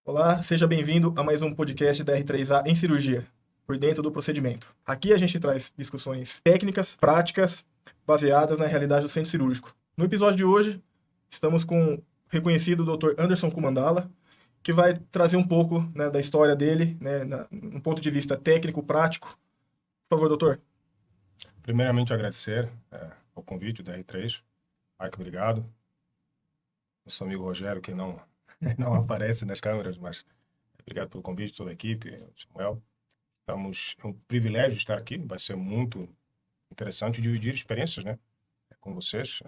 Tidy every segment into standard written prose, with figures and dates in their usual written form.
Olá, seja bem-vindo a mais um podcast da R3A em cirurgia, por dentro do procedimento. Aqui a gente traz discussões técnicas, práticas, baseadas na realidade do centro cirúrgico. No episódio de hoje, estamos com o reconhecido Dr. Anderson Kumandala, que vai trazer um pouco, né, da história dele, né, um ponto de vista técnico, prático. Por favor, doutor. Primeiramente, agradecer o convite da R3. Mike, obrigado. Eu sou amigo Rogério, que não aparece nas câmeras, mas obrigado pelo convite, toda a equipe, Samuel. É um privilégio estar aqui, vai ser muito interessante dividir experiências, né, com vocês.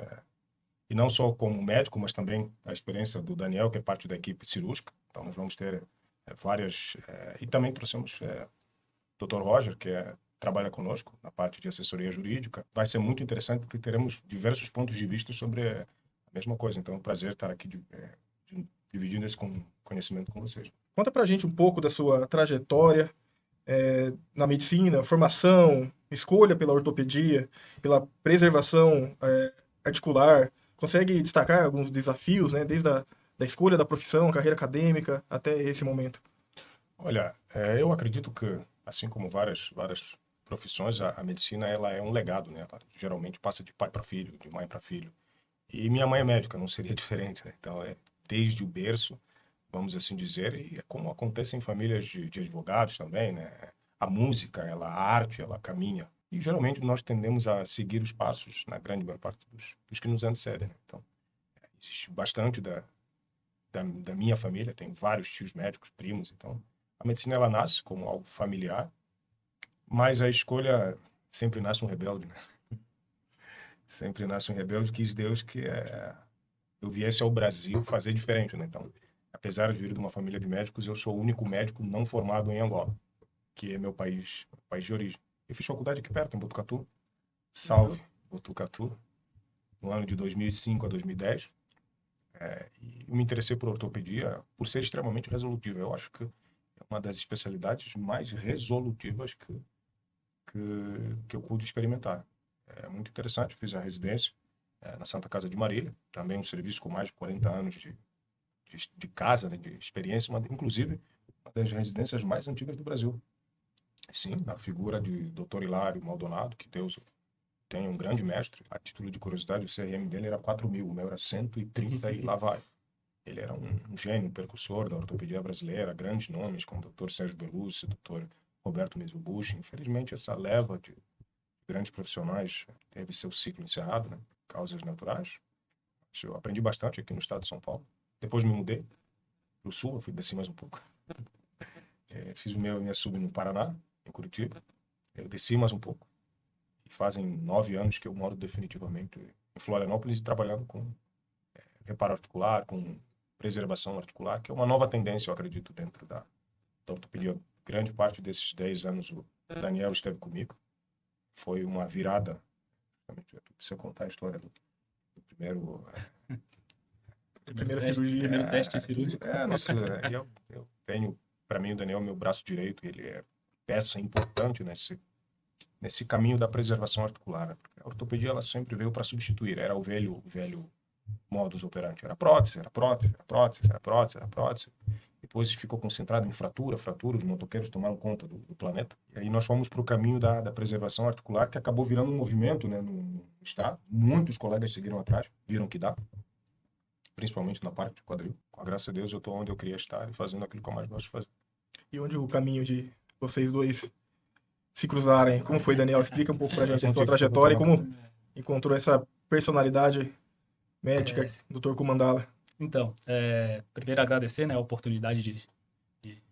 E não só como médico, mas também a experiência do Daniel, que é parte da equipe cirúrgica. Então, nós vamos ter várias... e também trouxemos o Dr. Roger, que trabalha conosco na parte de assessoria jurídica. Vai ser muito interessante porque teremos diversos pontos de vista sobre a mesma coisa. Então, é um prazer estar aqui dividindo esse conhecimento com vocês. Conta pra gente um pouco da sua trajetória na medicina, formação, escolha pela ortopedia, pela preservação articular. Consegue destacar alguns desafios, né, desde da escolha da profissão, carreira acadêmica, até esse momento? Olha, eu acredito que, assim como várias profissões, a medicina ela é um legado, né? Ela geralmente passa de pai para filho, de mãe para filho. E minha mãe é médica, não seria diferente, né? Então, desde o berço, vamos assim dizer, e é como acontece em famílias de advogados também, né? A música, a arte, ela caminha. E geralmente nós tendemos a seguir os passos, na grande maior parte dos que nos antecedem, né? Então, existe bastante da minha família, tem vários tios médicos, primos, então a medicina ela nasce como algo familiar, mas a escolha sempre nasce um rebelde, né? Sempre nasce um rebelde, quis Deus que eu viesse ao Brasil fazer diferente, né? Então, apesar de vir de uma família de médicos, eu sou o único médico não formado em Angola, que é meu país de origem. Eu fiz faculdade aqui perto, em Botucatu. Salve, Botucatu, no ano de 2005 a 2010. E eu me interessei por ortopedia por ser extremamente resolutivo. Eu acho que é uma das especialidades mais resolutivas que eu pude experimentar. É muito interessante. Fiz a residência na Santa Casa de Marília, também um serviço com mais de 40 anos de casa, né, de experiência, inclusive uma das residências mais antigas do Brasil. Sim, na figura de Dr. Hilário Maldonado, que Deus tem um grande mestre. A título de curiosidade, o CRM dele era 4.000, o meu era 130 e lá vai. Ele era um gênio, percussor da ortopedia brasileira, grandes nomes como o Dr. Sérgio Belucci, Dr. Roberto Mizubushi. Infelizmente, essa leva de grandes profissionais teve seu ciclo encerrado, né? Causas naturais. Eu aprendi bastante aqui no estado de São Paulo. Depois me mudei para o sul, eu fui descer mais um pouco. Fiz minha sub no Paraná, em Curitiba. Eu desci mais um pouco. E fazem 9 anos que eu moro definitivamente em Florianópolis, trabalhando com reparo articular, com preservação articular, que é uma nova tendência, eu acredito, dentro da ortopedia. Grande parte desses 10 anos o Daniel esteve comigo. Foi uma virada, justamente, se eu contar a história do primeiro... Primeira cirurgia. Primeiro teste cirúrgico. Eu tenho, para mim, o Daniel é meu braço direito, ele é peça importante nesse caminho da preservação articular, né? Porque a ortopedia ela sempre veio para substituir, era o velho modus operandi, era prótese. Depois ficou concentrado em fratura, os motoqueiros tomaram conta do planeta. E aí nós fomos para o caminho da preservação articular, que acabou virando um movimento, né, no estado. Muitos colegas seguiram atrás, viram que dá, principalmente na parte de quadril. Com a graça de Deus, eu estou onde eu queria estar e fazendo aquilo que eu mais gosto de fazer. E onde o caminho de vocês dois se cruzarem? Como foi, Daniel? Explica um pouco pra gente a sua trajetória e como encontrou essa personalidade médica, Dr. Kumandala. Então, primeiro agradecer, né, a oportunidade de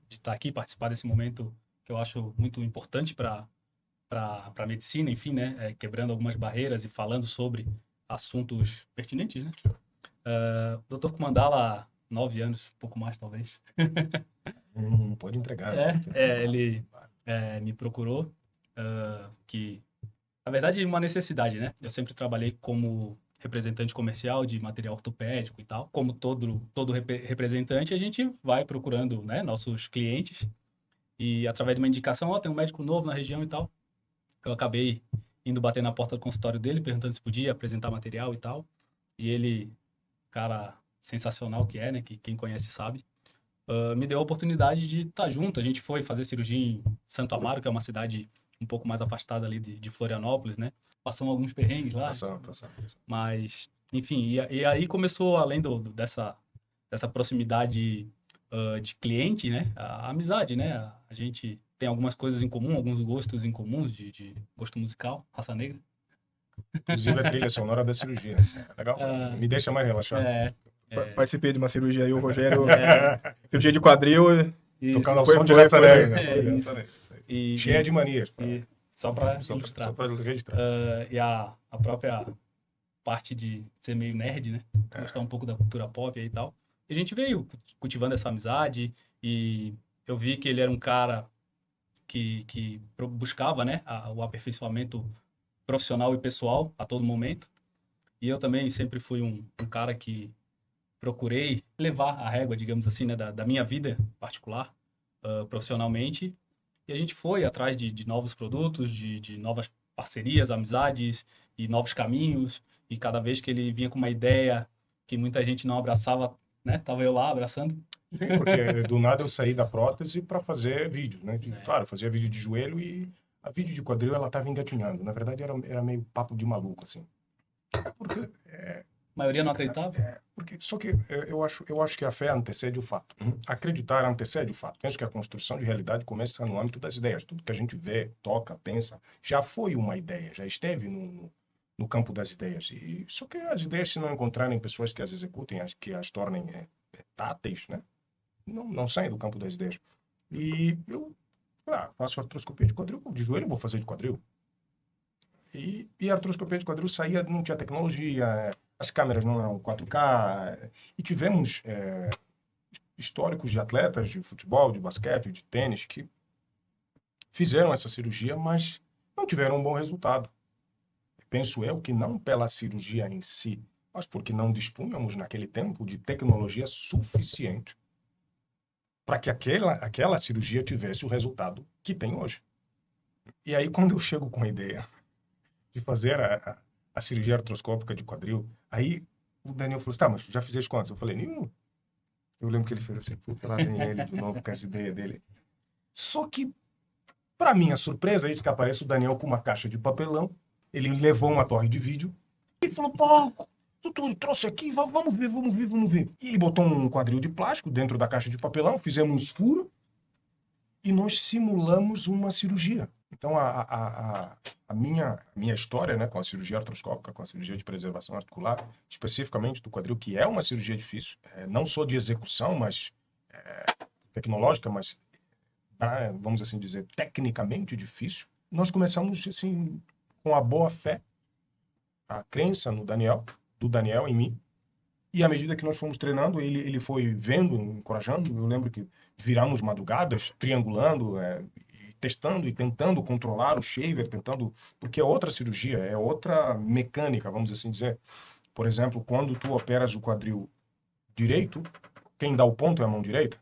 estar aqui, participar desse momento que eu acho muito importante para a medicina, enfim, né, quebrando algumas barreiras e falando sobre assuntos pertinentes, né? Dr. Kumandala, 9 anos, um pouco mais talvez. Não pode entregar. Né? Ele me procurou, que, na verdade, uma necessidade, né? Eu sempre trabalhei como representante comercial de material ortopédico e tal. Como todo representante, a gente vai procurando, né, nossos clientes e, através de uma indicação, tem um médico novo na região e tal. eu acabei indo bater na porta do consultório dele, perguntando se podia apresentar material e tal. E ele, cara sensacional que é, né? Que quem conhece sabe. Me deu a oportunidade de estar junto. A gente foi fazer cirurgia em Santo Amaro, que é uma cidade um pouco mais afastada ali de Florianópolis, né? Passamos alguns perrengues lá. Passamos. Mas, enfim, e aí começou, além dessa proximidade de cliente, né? A amizade, né? A gente tem algumas coisas em comum, alguns gostos em comuns de gosto musical, raça negra. Inclusive a trilha sonora da cirurgia. Legal. Me deixa mais relaxado. Participei de uma cirurgia aí, o Rogério, cirurgia de quadril. Tocando ao Foi som de foi- Raça foi- Negra. E, Cheia de manias. só para ilustrar. Só para registrar. E a própria parte de ser meio nerd, né? Gostar um pouco da cultura pop e tal. E a gente veio cultivando essa amizade e eu vi que ele era um cara que buscava, né, o aperfeiçoamento profissional e pessoal a todo momento. E eu também sempre fui um cara que procurei levar a régua, digamos assim, né, da minha vida particular, profissionalmente. E a gente foi atrás de novos produtos, de novas parcerias, amizades e novos caminhos. E cada vez que ele vinha com uma ideia que muita gente não abraçava, né, tava eu lá abraçando. Sim, porque do nada eu saí da prótese para fazer vídeo, né? Claro, eu fazia vídeo de joelho e a vídeo de quadril ela estava engatinhando. Na verdade era meio papo de maluco, assim. Porque A maioria não acreditava? só que eu acho que a fé antecede o fato. Acreditar antecede o fato. Penso que a construção de realidade começa no âmbito das ideias. Tudo que a gente vê, toca, pensa, já foi uma ideia, já esteve no campo das ideias. E só que as ideias, se não encontrarem pessoas que as executem, que as tornem táteis, né? Não saem do campo das ideias. E eu faço artroscopia de quadril, de joelho vou fazer de quadril. E a artroscopia de quadril saía, não tinha tecnologia, as câmeras não eram 4K, e tivemos históricos de atletas de futebol, de basquete, de tênis, que fizeram essa cirurgia, mas não tiveram um bom resultado. Penso eu que não pela cirurgia em si, mas porque não dispunhamos naquele tempo de tecnologia suficiente para que aquela cirurgia tivesse o resultado que tem hoje. E aí, quando eu chego com a ideia de fazer a cirurgia artroscópica de quadril, aí o Daniel falou assim, tá, mas já fizeste quantos? Eu falei, nenhum. Eu lembro que ele fez assim, puta, lá vem ele de novo com essa ideia dele. Só que, para minha surpresa, isso que aparece o Daniel com uma caixa de papelão, ele levou uma torre de vídeo e falou, pô, doutor, trouxe aqui, vamos ver. E ele botou um quadril de plástico dentro da caixa de papelão, fizemos um furo e nós simulamos uma cirurgia. Então, a minha história, né, com a cirurgia artroscópica, com a cirurgia de preservação articular, especificamente do quadril, que é uma cirurgia difícil, não só de execução, mas tecnológica, mas, vamos assim dizer, tecnicamente difícil, nós começamos, assim, com a boa fé, a crença no Daniel, do Daniel em mim, e à medida que nós fomos treinando, ele foi vendo, encorajando. Eu lembro que viramos madrugadas, triangulando, testando e tentando controlar o shaver, porque é outra cirurgia, é outra mecânica, vamos assim dizer. Por exemplo, quando tu operas o quadril direito, quem dá o ponto é a mão direita,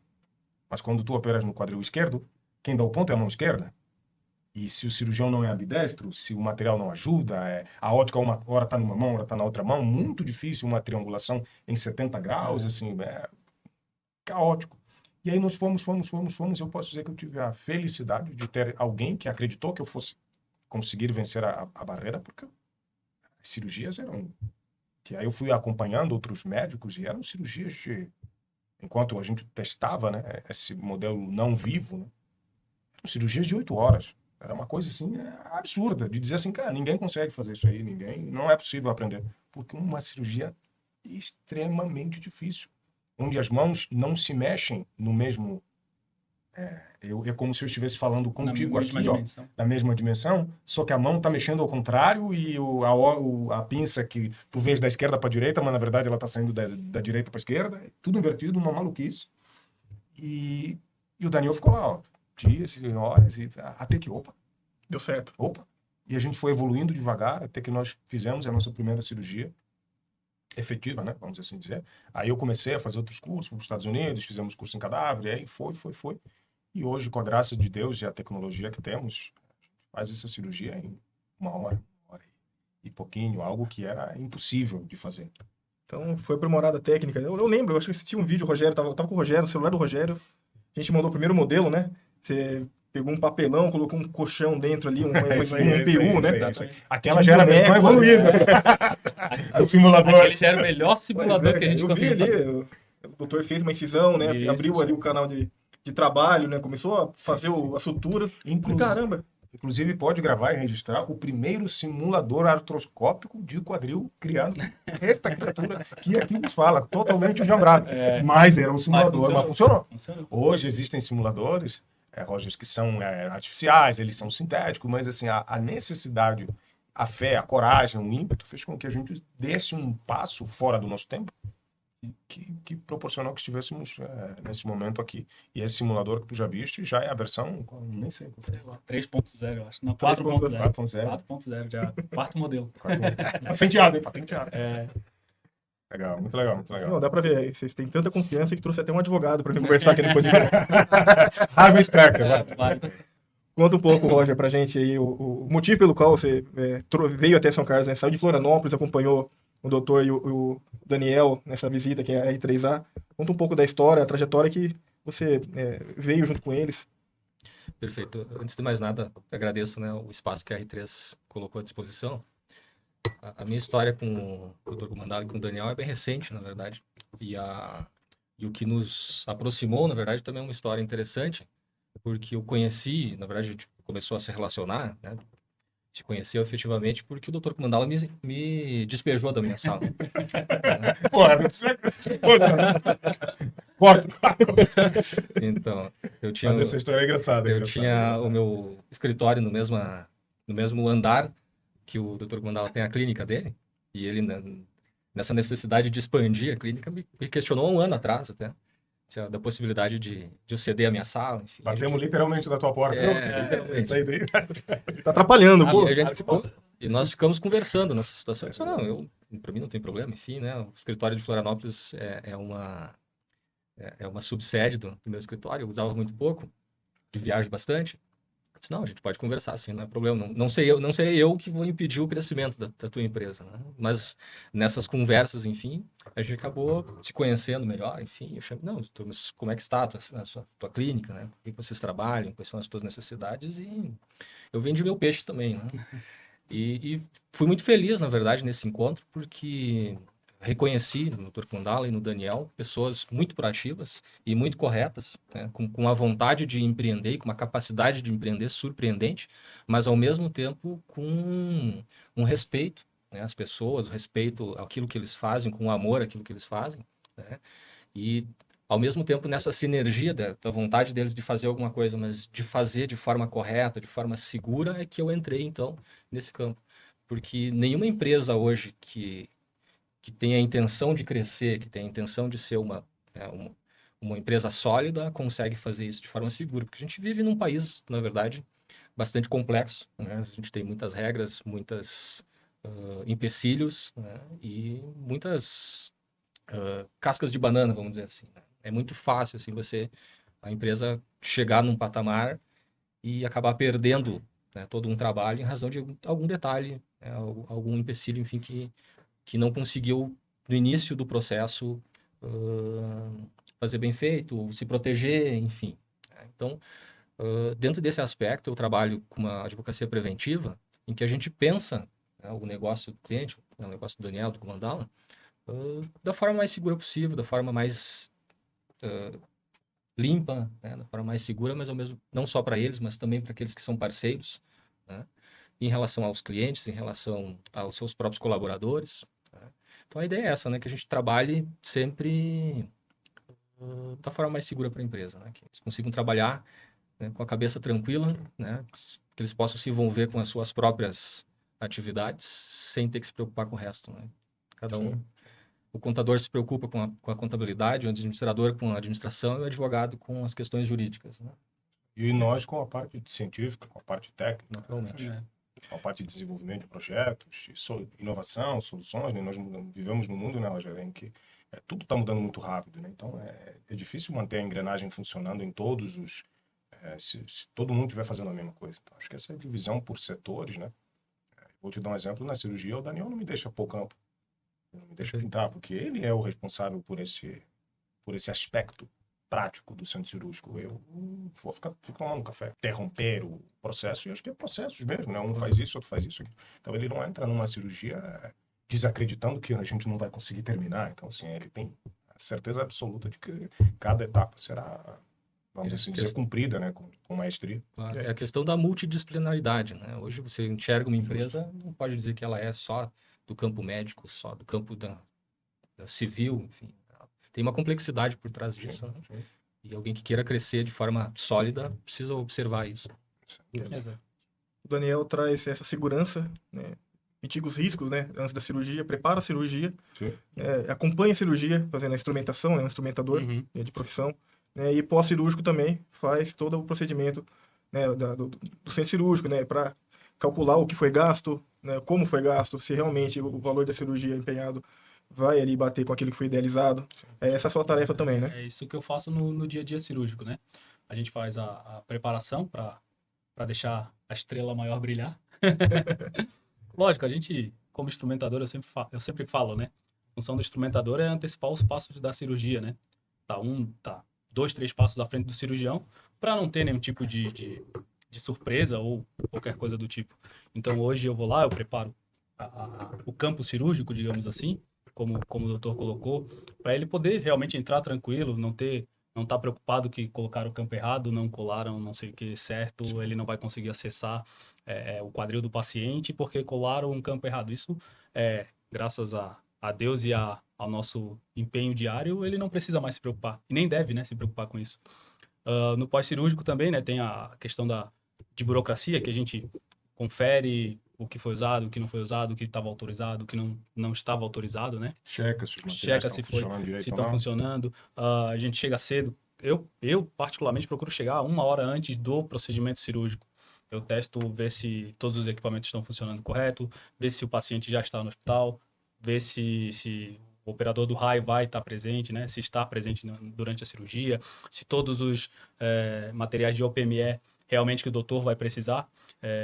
mas quando tu operas no quadril esquerdo, quem dá o ponto é a mão esquerda. E se o cirurgião não é ambidestro, se o material não ajuda, a ótica uma hora está numa mão, hora está na outra mão, muito difícil uma triangulação em 70 graus, assim, caótico. E aí nós fomos, eu posso dizer que eu tive a felicidade de ter alguém que acreditou que eu fosse conseguir vencer a barreira, porque as cirurgias eram... Que aí eu fui acompanhando outros médicos e eram cirurgias de... Enquanto a gente testava, né, esse modelo não vivo, né, eram cirurgias de 8 horas. Era uma coisa, assim, absurda, de dizer assim, cara, ninguém consegue fazer isso aí, não é possível aprender. Porque uma cirurgia extremamente difícil, onde as mãos não se mexem no mesmo... É como se eu estivesse falando contigo aqui, na mesma dimensão, só que a mão está mexendo ao contrário e a pinça que tu vês da esquerda para a direita, mas na verdade ela está saindo da direita para a esquerda, tudo invertido, uma maluquice. E o Daniel ficou lá, ó, dias e horas, até que, Deu certo. E a gente foi evoluindo devagar, até que nós fizemos a nossa primeira cirurgia efetiva, né, vamos assim dizer. Aí eu comecei a fazer outros cursos nos Estados Unidos, fizemos curso em cadáver, e aí foi. E hoje, com a graça de Deus e a tecnologia que temos, faz essa cirurgia em uma hora e pouquinho, algo que era impossível de fazer. Então, foi aprimorada a técnica. Eu lembro, eu acho que assisti um vídeo, o Rogério, tava com o Rogério, o celular do Rogério. A gente mandou o primeiro modelo, né? Você pegou um papelão, colocou um colchão dentro ali, uma Isso aí, espuma, um isso aí, PU, isso né? aí, isso aí. Tinha Aquela já era boneco, bem evoluída. O simulador. Aquele já era o melhor simulador Pois é, que a gente eu vi conseguiu ali, fazer. o doutor fez uma incisão, né? Isso, Abriu ali o canal de trabalho, né? Começou a fazer a sutura. Falei, caramba, Inclusive, pode gravar e registrar o primeiro simulador artroscópico de quadril criado por esta criatura que aqui nos fala, totalmente jambrado. Mas era um simulador, mas funcionou. Hoje existem simuladores, Roger, que são artificiais, eles são sintéticos, mas assim, a necessidade, a fé, a coragem, o ímpeto fez com que a gente desse um passo fora do nosso tempo que proporcionou que estivéssemos nesse momento aqui. E esse simulador que tu já viste já é a versão, nem sei. 3.0, eu acho. Não, 4.0. 4.0, já. Quarto modelo. Patenteado, hein? Patenteado. É, Legal, muito legal, muito legal. não, dá pra ver aí. Vocês têm tanta confiança que trouxe até um advogado pra vir conversar aqui no podcast. Harvey Specter, vai. vai. Conta um pouco, Roger, pra gente aí o motivo pelo qual você veio até São Carlos, né? Saiu de Florianópolis, acompanhou o doutor e o Daniel nessa visita que é a R3A. Conta um pouco da história, a trajetória que você veio junto com eles. Perfeito. Antes de mais nada, agradeço, né, o espaço que a R3 colocou à disposição. A minha história com o Dr. Gumandala e com o Daniel é bem recente, na verdade. E o que nos aproximou, na verdade, também é uma história interessante, porque eu conheci, na verdade, a gente começou a se relacionar, né? Se conheceu efetivamente porque o Dr. Gumandala me despejou da minha sala. Porra, não precisa... Corta. Então, eu tinha... Mas essa história é engraçada. Eu tinha o meu escritório no mesmo andar que o Dr. Gumandala tem a clínica dele. E ele, nessa necessidade de expandir a clínica, me questionou 1 ano atrás até. Da possibilidade de eu ceder a minha sala. Enfim, Batemos literalmente na tua porta. literalmente. Isso aí daí. Tá atrapalhando, pô. E nós ficamos conversando nessa situação. Eu disse, não, para mim não tem problema, enfim, né? O escritório de Florianópolis é uma subsede do meu escritório, eu usava muito pouco, que viajo bastante. Eu disse, não, a gente pode conversar assim, não é problema. Não serei eu que vou impedir o crescimento da tua empresa, né? Mas nessas conversas, enfim, a gente acabou se conhecendo melhor, enfim. Eu chamei, não, mas como é que está a tua clínica, né? Por que vocês trabalham, quais são as tuas necessidades? E eu vendi meu peixe também, né? E fui muito feliz, na verdade, nesse encontro, porque reconheci no Dr. Gumandala e no Daniel pessoas muito proativas e muito corretas, né? Com a vontade de empreender e com uma capacidade de empreender surpreendente, mas ao mesmo tempo com um respeito, né, às pessoas, respeito àquilo que eles fazem, com amor àquilo que eles fazem, né? E ao mesmo tempo nessa sinergia da vontade deles de fazer alguma coisa, mas de fazer de forma correta, de forma segura, é que eu entrei então nesse campo. Porque nenhuma empresa hoje que tem a intenção de crescer, que tem a intenção de ser uma empresa sólida, consegue fazer isso de forma segura. Porque a gente vive num país, na verdade, bastante complexo, né? A gente tem muitas regras, muitas empecilhos, né? E muitas cascas de banana, vamos dizer assim, né? É muito fácil assim, a empresa chegar num patamar e acabar perdendo, né, todo um trabalho em razão de algum detalhe, né, algum empecilho, enfim, que não conseguiu, no início do processo, fazer bem feito, se proteger, enfim. Então, dentro desse aspecto, eu trabalho com uma advocacia preventiva, em que a gente pensa, né, o negócio do cliente, o negócio do Daniel, do Gumandala, da forma mais segura possível, da forma mais limpa, né, da forma mais segura, mas ao mesmo não só para eles, mas também para aqueles que são parceiros, né, em relação aos clientes, em relação aos seus próprios colaboradores. Então a ideia é essa, né? Que a gente trabalhe sempre da forma mais segura para a empresa, né? Que eles consigam trabalhar, né, com a cabeça tranquila, né? Que eles possam se envolver com as suas próprias atividades sem ter que se preocupar com o resto, né? Cada um. O contador se preocupa com a contabilidade, o administrador com a administração e o advogado com as questões jurídicas, né? E nós com a parte científica, com a parte técnica, naturalmente. Com a parte de desenvolvimento de projetos, inovação, soluções, né? Nós vivemos num mundo, né, Rogério, em que tudo está mudando muito rápido, né? Então é difícil manter a engrenagem funcionando em todos os se todo mundo estiver fazendo a mesma coisa. Então, acho que essa divisão por setores, né? Vou te dar um exemplo, na cirurgia, o Daniel não me deixa pôr campo, não me deixa pintar, porque ele é o responsável por esse aspecto prático do centro cirúrgico. Eu vou ficar tomando um café, interromper o processo, e acho que é processos mesmo, né? Um faz isso, outro faz isso. Então, ele não entra numa cirurgia desacreditando que a gente não vai conseguir terminar. Então, assim, ele tem a certeza absoluta de que cada etapa será, vamos assim dizer, cumprida, né? Com maestria. Claro. É a questão da multidisciplinaridade, né? Hoje você enxerga uma empresa, não pode dizer que ela é só do campo médico, só do campo da civil, enfim. Tem uma complexidade por trás disso, né? E alguém que queira crescer de forma sólida precisa observar isso. Exato. O Daniel traz essa segurança, né? Mitiga os riscos, né? Antes da cirurgia, prepara a cirurgia, acompanha a cirurgia, fazendo a instrumentação, né? Um instrumentador de profissão, né? E pós-cirúrgico também faz todo o procedimento, né? Do centro cirúrgico, né? Para calcular o que foi gasto, né? Como foi gasto, se realmente o valor da cirurgia empenhado vai ali bater com aquilo que foi idealizado. Essa é a sua tarefa também, né? É isso que eu faço no dia a dia cirúrgico, né? A gente faz a preparação para deixar a estrela maior brilhar. Lógico, a gente, como instrumentador, eu sempre falo, né? A função do instrumentador é antecipar os passos da cirurgia, né? Tá 2, 3 passos à frente do cirurgião para não ter nenhum tipo de surpresa ou qualquer coisa do tipo. Então, hoje eu vou lá, eu preparo o campo cirúrgico, digamos assim, como o doutor colocou, para ele poder realmente entrar tranquilo, não estar preocupado que colocaram o campo errado, não colaram não sei o que certo, ele não vai conseguir acessar o quadril do paciente porque colaram um campo errado. Isso, graças a Deus e ao nosso empenho diário, ele não precisa mais se preocupar, e nem deve, né, se preocupar com isso. No pós-cirúrgico também, né, tem a questão de burocracia, que a gente confere o que foi usado, o que não foi usado, o que estava autorizado, o que não estava autorizado, né? Checa se os materiais Checa estão funcionando direito se ou estão não. funcionando. A gente chega cedo. Eu, particularmente, procuro chegar 1 hora antes do procedimento cirúrgico. Eu testo, ver se todos os equipamentos estão funcionando correto, ver se o paciente já está no hospital, ver se o operador do raio vai estar presente, né? Se está presente durante a cirurgia, se todos os materiais de OPME realmente que o doutor vai precisar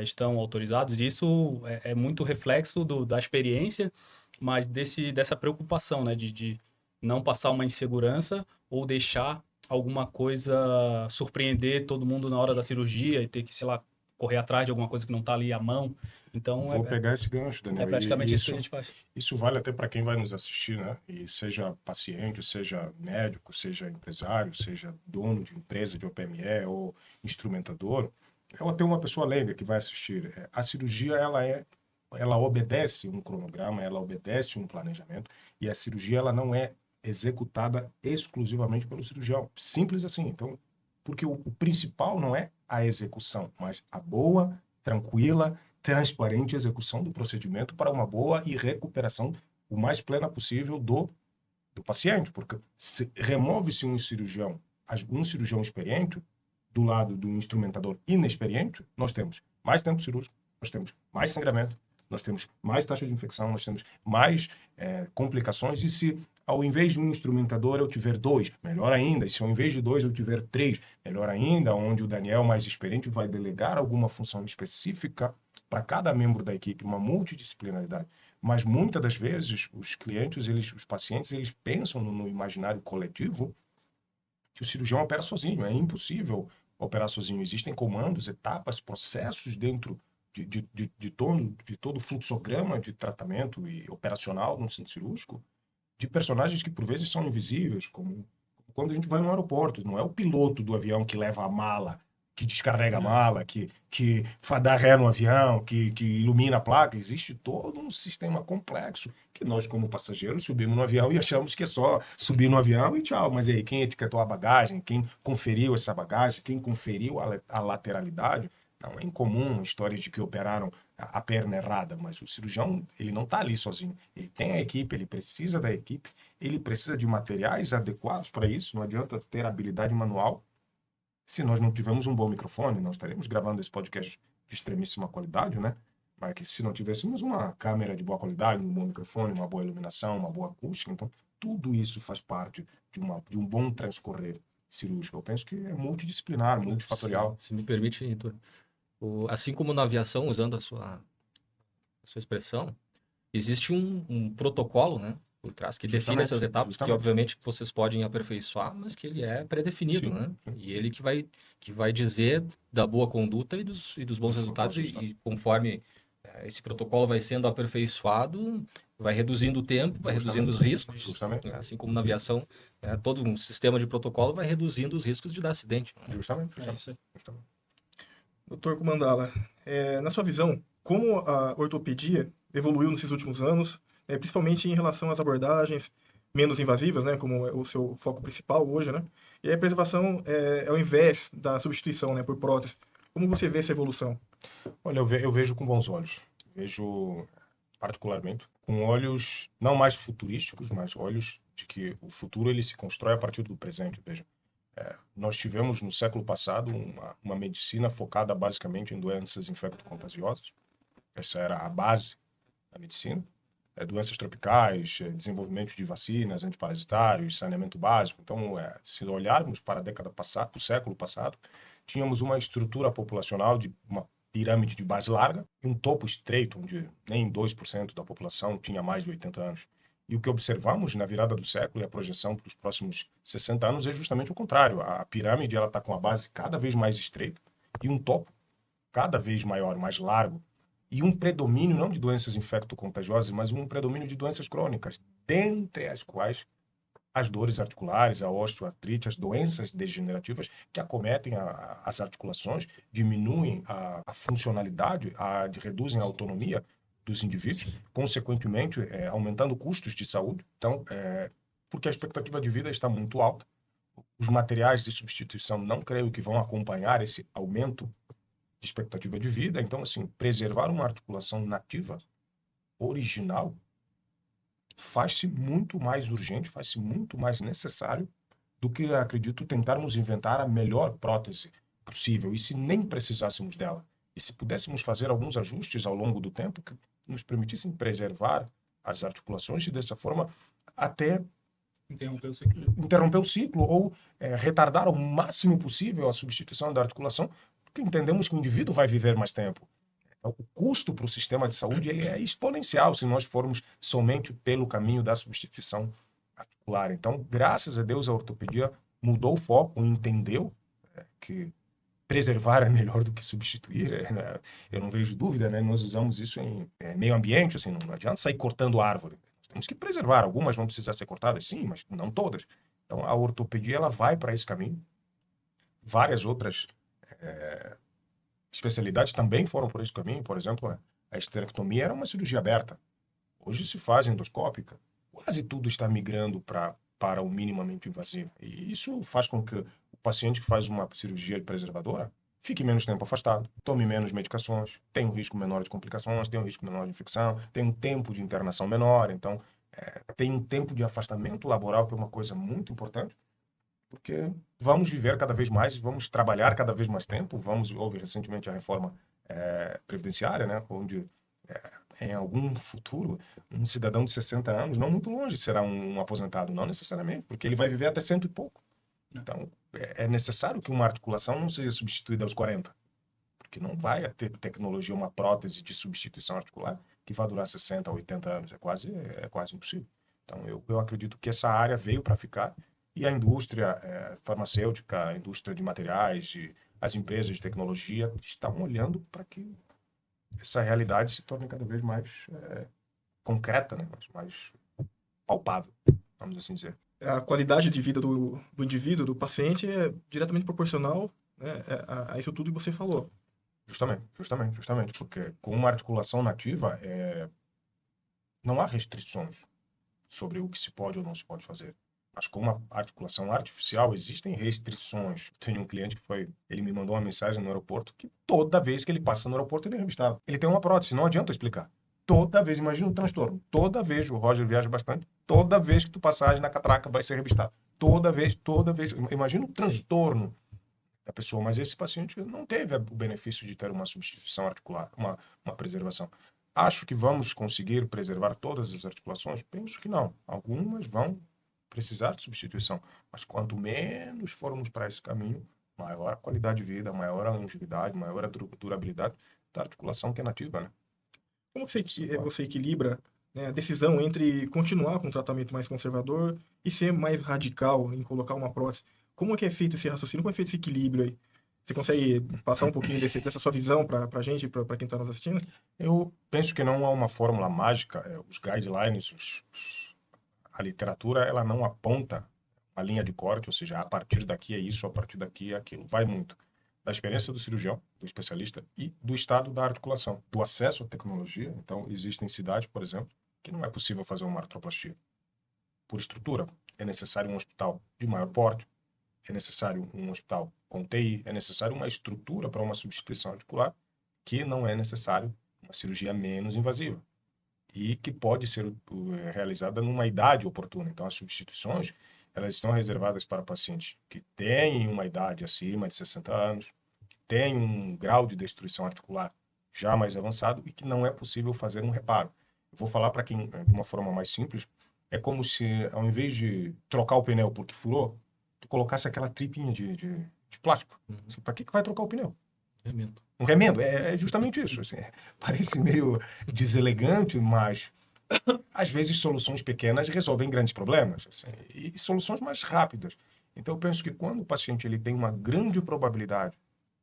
estão autorizados. Isso é muito reflexo da experiência, mas dessa preocupação, né? De não passar uma insegurança ou deixar alguma coisa surpreender todo mundo na hora da cirurgia e ter que, sei lá, correr atrás de alguma coisa que não está ali à mão. Então, Vou pegar esse gancho, Daniel. é praticamente E isso que a gente faz. Isso vale até para quem vai nos assistir, né? E seja paciente, seja médico, seja empresário, seja dono de empresa de OPME ou instrumentador, ou até uma pessoa leiga que vai assistir. A cirurgia, ela obedece um cronograma, ela obedece um planejamento, e a cirurgia, ela não é executada exclusivamente pelo cirurgião. Simples assim. Então, porque o principal não é a execução, mas a boa, tranquila, transparente execução do procedimento para uma boa e recuperação o mais plena possível do paciente, porque remove-se um cirurgião experiente do lado do instrumentador inexperiente, nós temos mais tempo cirúrgico, nós temos mais sangramento, nós temos mais taxa de infecção, nós temos mais complicações. E se ao invés de um instrumentador eu tiver 2, melhor ainda. E se ao invés de 2 eu tiver 3, melhor ainda, onde o Daniel, mais experiente, vai delegar alguma função específica para cada membro da equipe, uma multidisciplinaridade. Mas muitas das vezes os clientes, os pacientes, eles pensam no imaginário coletivo que o cirurgião opera sozinho. É impossível operar sozinho. Existem comandos, etapas, processos dentro de todo o fluxograma de tratamento e operacional no centro cirúrgico, de personagens que por vezes são invisíveis, como quando a gente vai no aeroporto. Não é o piloto do avião que leva a mala, que descarrega a mala, que dá ré no avião, que ilumina a placa. Existe todo um sistema complexo que nós, como passageiros, subimos no avião e achamos que é só subir no avião e tchau. Mas aí, quem etiquetou a bagagem, quem conferiu essa bagagem, quem conferiu a lateralidade? Não é incomum histórias de que operaram a perna errada, mas o cirurgião, ele não está ali sozinho. Ele tem a equipe, ele precisa da equipe, ele precisa de materiais adequados para isso. Não adianta ter habilidade manual. Se nós não tivermos um bom microfone, nós estaremos gravando esse podcast de extremíssima qualidade, né? Mas que se não tivéssemos uma câmera de boa qualidade, um bom microfone, uma boa iluminação, uma boa acústica, então tudo isso faz parte de um bom transcorrer cirúrgica. Eu penso que é multidisciplinar, multifatorial. Se me permite, Heitor. Assim como na aviação, usando a sua expressão, existe um protocolo, né, por trás, que define essas etapas, que obviamente vocês podem aperfeiçoar, mas que ele é pré-definido, Sim, né? sim. E ele que vai dizer da boa conduta e dos bons resultados, e conforme esse protocolo vai sendo aperfeiçoado, vai reduzindo o tempo, vai reduzindo os riscos. Justamente. Assim como na aviação, todo um sistema de protocolo vai reduzindo os riscos de dar acidente. Né? Justamente. Isso aí. Doutor Kumandala, na sua visão, como a ortopedia evoluiu nesses últimos anos, principalmente em relação às abordagens menos invasivas, né, como é o seu foco principal hoje, né, e a preservação ao invés da substituição, né, por prótese. Como você vê essa evolução? Olha, eu vejo com bons olhos. Vejo, particularmente, com olhos não mais futurísticos, mas olhos de que o futuro ele se constrói a partir do presente. Veja, nós tivemos no século passado uma medicina focada basicamente em doenças infecto-contagiosas. Essa era a base da medicina. Doenças tropicais, desenvolvimento de vacinas, antiparasitários, saneamento básico. Então, se olharmos para a década passada, para o século passado, tínhamos uma estrutura populacional de uma pirâmide de base larga e um topo estreito, onde nem 2% da população tinha mais de 80 anos. E o que observamos na virada do século e a projeção para os próximos 60 anos é justamente o contrário. A pirâmide está com a base cada vez mais estreita e um topo cada vez maior, mais largo, e um predomínio não de doenças infecto-contagiosas, mas um predomínio de doenças crônicas, dentre as quais as dores articulares, a osteoartrite, as doenças degenerativas que acometem as articulações, diminuem a funcionalidade, reduzem a autonomia dos indivíduos, consequentemente aumentando custos de saúde. Então, porque a expectativa de vida está muito alta, os materiais de substituição não creio que vão acompanhar esse aumento de expectativa de vida. Então, assim, preservar uma articulação nativa, original, faz-se muito mais urgente, faz-se muito mais necessário do que, acredito, tentarmos inventar a melhor prótese possível. E se nem precisássemos dela? E se pudéssemos fazer alguns ajustes ao longo do tempo que nos permitissem preservar as articulações e, dessa forma, até interromper o ciclo ou retardar ao máximo possível a substituição da articulação, porque entendemos que o indivíduo vai viver mais tempo. O custo para o sistema de saúde ele é exponencial se nós formos somente pelo caminho da substituição articular. Então, graças a Deus, a ortopedia mudou o foco, entendeu que preservar é melhor do que substituir. Eu não vejo dúvida, né? Nós usamos isso em meio ambiente, assim, não adianta sair cortando árvore. Temos que preservar. Algumas vão precisar ser cortadas, sim, mas não todas. Então, a ortopedia ela vai para esse caminho. Várias outras especialidades também foram por esse caminho. Por exemplo, a esterectomia era uma cirurgia aberta. Hoje se faz endoscópica. Quase tudo está migrando para o minimamente invasivo. E isso faz com que o paciente que faz uma cirurgia preservadora fique menos tempo afastado, tome menos medicações, tenha um risco menor de complicações, tenha um risco menor de infecção, tenha um tempo de internação menor. Então, tem um tempo de afastamento laboral, que é uma coisa muito importante, porque vamos viver cada vez mais, vamos trabalhar cada vez mais tempo. Houve recentemente a reforma previdenciária, né, onde em algum futuro um cidadão de 60 anos, não muito longe, será um aposentado, não necessariamente, porque ele vai viver até 100 e pouco. Então, é necessário que uma articulação não seja substituída aos 40, porque não vai ter tecnologia, uma prótese de substituição articular que vai durar 60, 80 anos. É quase impossível. Então, eu acredito que essa área veio para ficar. E a indústria farmacêutica, a indústria de materiais, as empresas de tecnologia estão olhando para que essa realidade se torne cada vez mais concreta, né? mais palpável, vamos assim dizer. A qualidade de vida do indivíduo, do paciente, é diretamente proporcional, né, a isso tudo que você falou. Justamente, porque com uma articulação nativa, não há restrições sobre o que se pode ou não se pode fazer. Mas com uma articulação artificial, existem restrições. Tenho um cliente que ele me mandou uma mensagem no aeroporto que toda vez que ele passa no aeroporto, ele é revistado. Ele tem uma prótese, não adianta explicar. Toda vez, imagina o transtorno. Toda vez, o Roger viaja bastante, toda vez que tu passares na catraca vai ser revistado. Toda vez. Imagina o transtorno da pessoa. Mas esse paciente não teve o benefício de ter uma substituição articular, uma preservação. Acho que vamos conseguir preservar todas as articulações? Penso que não. Algumas vão precisar de substituição. Mas quanto menos formos para esse caminho, maior a qualidade de vida, maior a longevidade, maior a durabilidade da articulação que é nativa, né? Como você equilibra, né, a decisão entre continuar com um tratamento mais conservador e ser mais radical em colocar uma prótese? Como é que é feito esse raciocínio? Como é feito esse equilíbrio aí? Você consegue passar um pouquinho dessa sua visão para a gente, para quem está nos assistindo? Eu penso que não há uma fórmula mágica. Os guidelines, a literatura, ela não aponta a linha de corte, ou seja, a partir daqui é isso, a partir daqui é aquilo. Vai muito da experiência do cirurgião, do especialista e do estado da articulação, do acesso à tecnologia. Então, existem cidades, por exemplo, que não é possível fazer uma artroplastia por estrutura. É necessário um hospital de maior porte, é necessário um hospital com TI, é necessário uma estrutura para uma substituição articular, que não é necessário uma cirurgia menos invasiva e que pode ser realizada numa idade oportuna. Então, as substituições, elas estão reservadas para pacientes que têm uma idade acima de 60 anos, que têm um grau de destruição articular já mais avançado e que não é possível fazer um reparo. Eu vou falar para quem, de uma forma mais simples, é como se, ao invés de trocar o pneu porque furou, tu colocasse aquela tripinha de plástico. Assim, para que vai trocar o pneu? Remendo. Um remendo, é justamente isso. Assim, parece meio deselegante, mas às vezes soluções pequenas resolvem grandes problemas, assim, e soluções mais rápidas. Então eu penso que quando o paciente ele tem uma grande probabilidade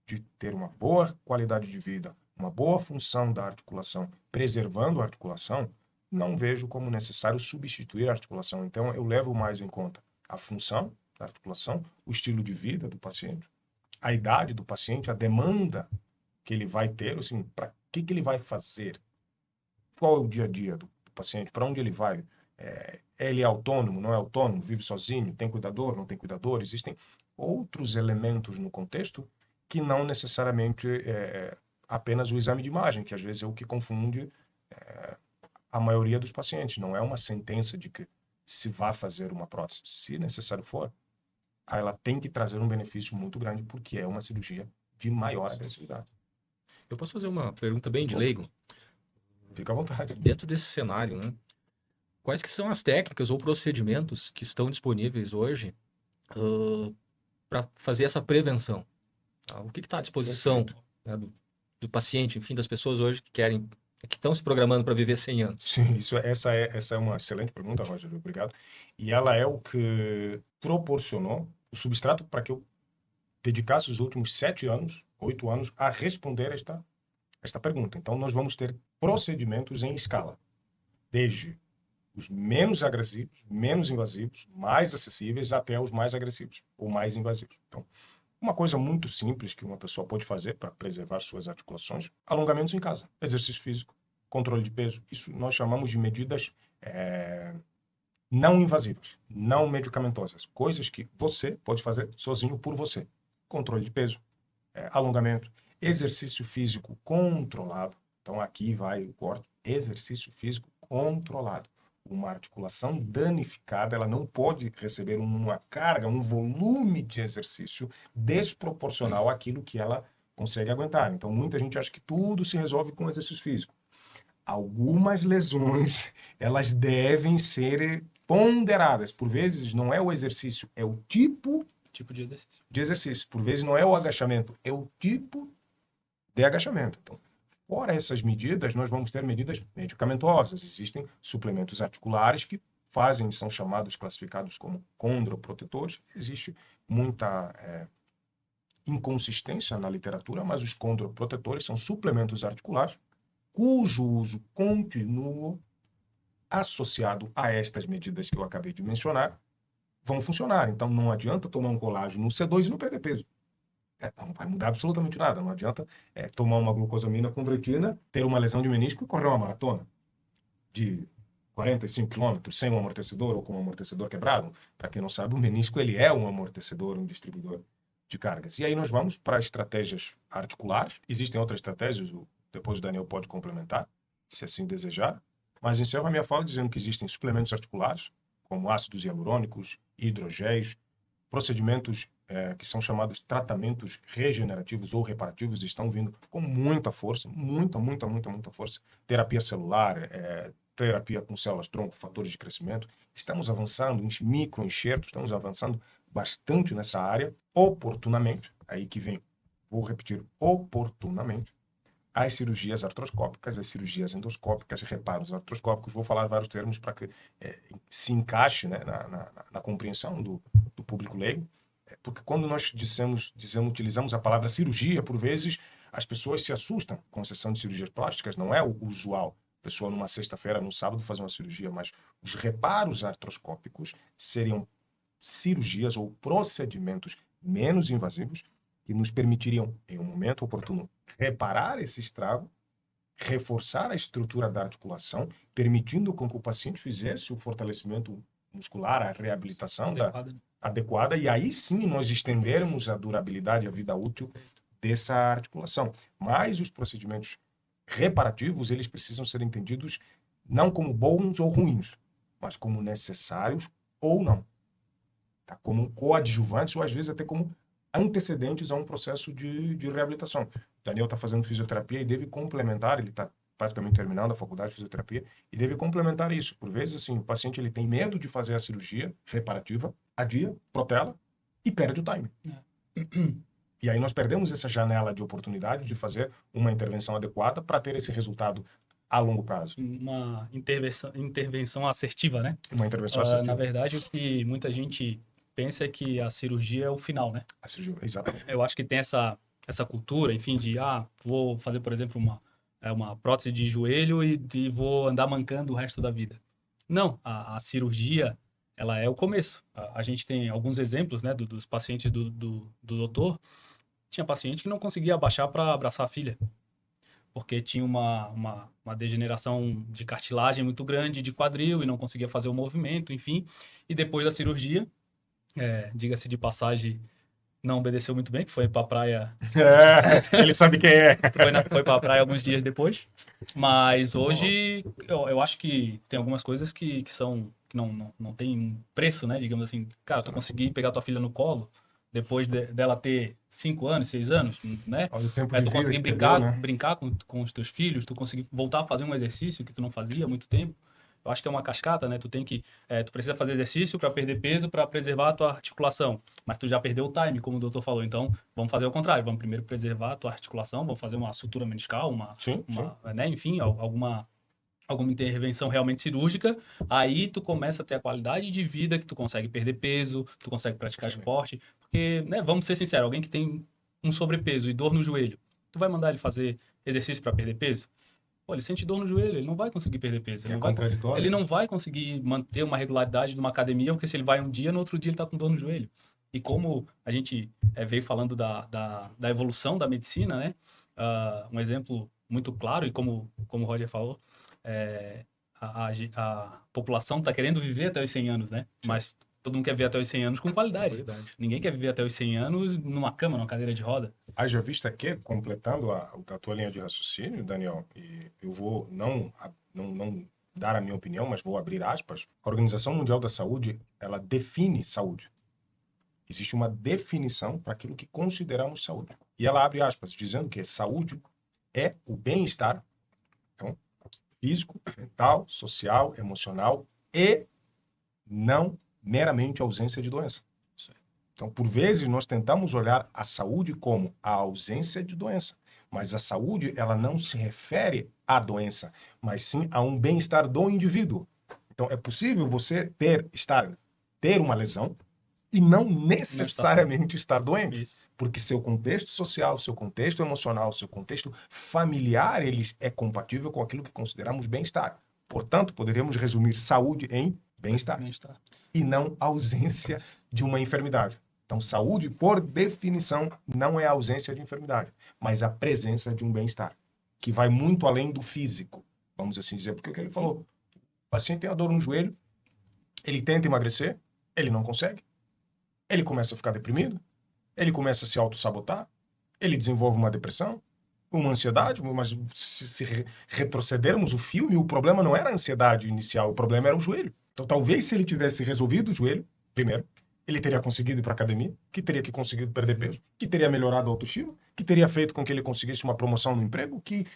de ter uma boa qualidade de vida, uma boa função da articulação, preservando a articulação, não vejo como necessário substituir a articulação. Então eu levo mais em conta a função da articulação, o estilo de vida do paciente, a idade do paciente, a demanda que ele vai ter, assim, para que ele vai fazer, qual é o dia a dia do paciente, para onde ele vai, ele é autônomo, não é autônomo, vive sozinho, tem cuidador, não tem cuidador, existem outros elementos no contexto que não necessariamente apenas o exame de imagem, que às vezes é o que confunde a maioria dos pacientes. Não é uma sentença de que se vá fazer uma prótese. Se necessário for, ela tem que trazer um benefício muito grande, porque é uma cirurgia de maior agressividade. Eu posso fazer uma pergunta bem de leigo? Fica à vontade. Dentro desse cenário, né? Quais que são as técnicas ou procedimentos que estão disponíveis hoje para fazer essa prevenção? Tá? O que está à disposição, né, do paciente, enfim, das pessoas hoje que estão se programando para viver 100 anos? Sim, essa é uma excelente pergunta, Roger, obrigado. E ela é o que proporcionou o substrato para que eu dedicasse os últimos 7 anos, 8 anos, a responder esta pergunta. Então, nós vamos ter procedimentos em escala, desde os menos agressivos, menos invasivos, mais acessíveis, até os mais agressivos ou mais invasivos. Então, uma coisa muito simples que uma pessoa pode fazer para preservar suas articulações: alongamentos em casa, exercício físico, controle de peso. Isso nós chamamos de medidas não invasivas, não medicamentosas. Coisas que você pode fazer sozinho por você. Controle de peso, alongamento, exercício físico controlado. Então aqui vai o corte: exercício físico controlado. Uma articulação danificada, ela não pode receber uma carga, um volume de exercício desproporcional àquilo que ela consegue aguentar. Então, muita gente acha que tudo se resolve com exercício físico. Algumas lesões, elas devem ser ponderadas. Por vezes, não é o exercício, é o tipo de exercício. Por vezes, não é o agachamento, é o tipo de agachamento. Então, fora essas medidas, nós vamos ter medidas medicamentosas. Existem suplementos articulares que são chamados, classificados como condroprotetores. Existe muita inconsistência na literatura, mas os condroprotetores são suplementos articulares cujo uso continuo associado a estas medidas que eu acabei de mencionar vão funcionar. Então, não adianta tomar um colágeno no C2 e não perder peso. Não vai mudar absolutamente nada. Não adianta tomar uma glucosamina com chondroitina, ter uma lesão de menisco e correr uma maratona de 45 km sem um amortecedor ou com um amortecedor quebrado. Para quem não sabe, o menisco ele é um amortecedor, um distribuidor de cargas. E aí nós vamos para estratégias articulares. Existem outras estratégias, depois o Daniel pode complementar, se assim desejar. Mas encerro a minha fala dizendo que existem suplementos articulares, como ácidos hialurônicos, hidrogéis, procedimentos que são chamados tratamentos regenerativos ou reparativos, estão vindo com muita força, muita força. Terapia celular, terapia com células-tronco, fatores de crescimento. Estamos avançando em microenxertos, estamos avançando bastante nessa área, oportunamente, aí que vem, vou repetir, oportunamente, as cirurgias artroscópicas, as cirurgias endoscópicas, reparos artroscópicos, vou falar vários termos para que se encaixe, né, na compreensão do público leigo, porque quando nós utilizamos a palavra cirurgia, por vezes, as pessoas se assustam com a sessão de cirurgias plásticas, não é o usual. A pessoa, numa sexta-feira, num sábado, fazer uma cirurgia, mas os reparos artroscópicos seriam cirurgias ou procedimentos menos invasivos que nos permitiriam, em um momento oportuno, reparar esse estrago, reforçar a estrutura da articulação, permitindo com que o paciente fizesse o fortalecimento muscular, a reabilitação adequada, e aí sim nós estendermos a durabilidade, a vida útil dessa articulação. Mas os procedimentos reparativos, eles precisam ser entendidos não como bons ou ruins, mas como necessários ou não. Tá? Como coadjuvantes ou às vezes até como antecedentes a um processo de reabilitação. O Daniel está fazendo fisioterapia e deve complementar, ele está praticamente terminando a faculdade de fisioterapia, e deve complementar isso. Por vezes, assim, o paciente ele tem medo de fazer a cirurgia reparativa, adia, protela e perde o time. E aí nós perdemos essa janela de oportunidade de fazer uma intervenção adequada para ter esse resultado a longo prazo. Uma intervenção assertiva, né? Uma intervenção assertiva. Na verdade, o que muita gente pensa é que a cirurgia é o final, né? A cirurgia, exatamente. Eu acho que tem essa cultura, enfim, de vou fazer, por exemplo, uma prótese de joelho e vou andar mancando o resto da vida. Não, a cirurgia, ela é o começo. A gente tem alguns exemplos, né, dos pacientes do doutor. Tinha paciente que não conseguia abaixar para abraçar a filha, porque tinha uma degeneração de cartilagem muito grande de quadril e não conseguia fazer o movimento, enfim. E depois da cirurgia, diga-se de passagem, não obedeceu muito bem, que foi para a praia. Ele sabe quem é. Foi para a praia alguns dias depois. Mas hoje, eu acho que tem algumas coisas que não tem preço, né? Digamos assim, cara, tu conseguir pegar tua filha no colo depois dela ter 5 anos, 6 anos, né? Tu conseguir brincar com os teus filhos, tu conseguir voltar a fazer um exercício que tu não fazia há muito tempo. Eu acho que é uma cascata, né? Tu precisa fazer exercício para perder peso, para preservar a tua articulação. Mas tu já perdeu o time, como o doutor falou. Então, vamos fazer o contrário. Vamos primeiro preservar a tua articulação, vamos fazer uma sutura meniscal, né? Enfim, alguma intervenção realmente cirúrgica. Aí tu começa a ter a qualidade de vida que tu consegue perder peso, tu consegue praticar esporte. Porque, né? Vamos ser sinceros, alguém que tem um sobrepeso e dor no joelho, tu vai mandar ele fazer exercício para perder peso? Pô, ele sente dor no joelho, ele não vai conseguir perder peso. Ele não vai conseguir manter uma regularidade de uma academia, porque se ele vai um dia, no outro dia ele está com dor no joelho. E como a gente veio falando da evolução da medicina, né? Um exemplo muito claro, e como o Roger falou, a população está querendo viver até os 100 anos, né? Mas todo mundo quer viver até os 100 anos com qualidade. Ninguém quer viver até os 100 anos numa cama, numa cadeira de roda. Haja vista que, completando a tua linha de raciocínio, Daniel, e eu vou não dar a minha opinião, mas vou abrir aspas, a Organização Mundial da Saúde, ela define saúde. Existe uma definição para aquilo que consideramos saúde. E ela abre aspas, dizendo que saúde é o bem-estar, então, físico, mental, social, emocional e não meramente ausência de doença. Então, por vezes, nós tentamos olhar a saúde como a ausência de doença. Mas a saúde, ela não se refere à doença, mas sim a um bem-estar do indivíduo. Então, é possível você ter uma lesão e não necessariamente estar doente. Isso. Porque seu contexto social, seu contexto emocional, seu contexto familiar, ele é compatível com aquilo que consideramos bem-estar. Portanto, poderíamos resumir saúde em bem-estar. E não ausência de uma enfermidade. Então, saúde, por definição, não é a ausência de enfermidade, mas a presença de um bem-estar, que vai muito além do físico, vamos assim dizer. Porque o que ele falou, o paciente tem a dor no joelho, ele tenta emagrecer, ele não consegue, ele começa a ficar deprimido, ele começa a se auto-sabotar, ele desenvolve uma depressão, uma ansiedade, mas se retrocedermos o filme, o problema não era a ansiedade inicial, o problema era o joelho. Então, talvez se ele tivesse resolvido o joelho, primeiro, ele teria conseguido ir para a academia, que teria conseguido perder peso, que teria melhorado a autoestima, que teria feito com que ele conseguisse uma promoção no emprego, que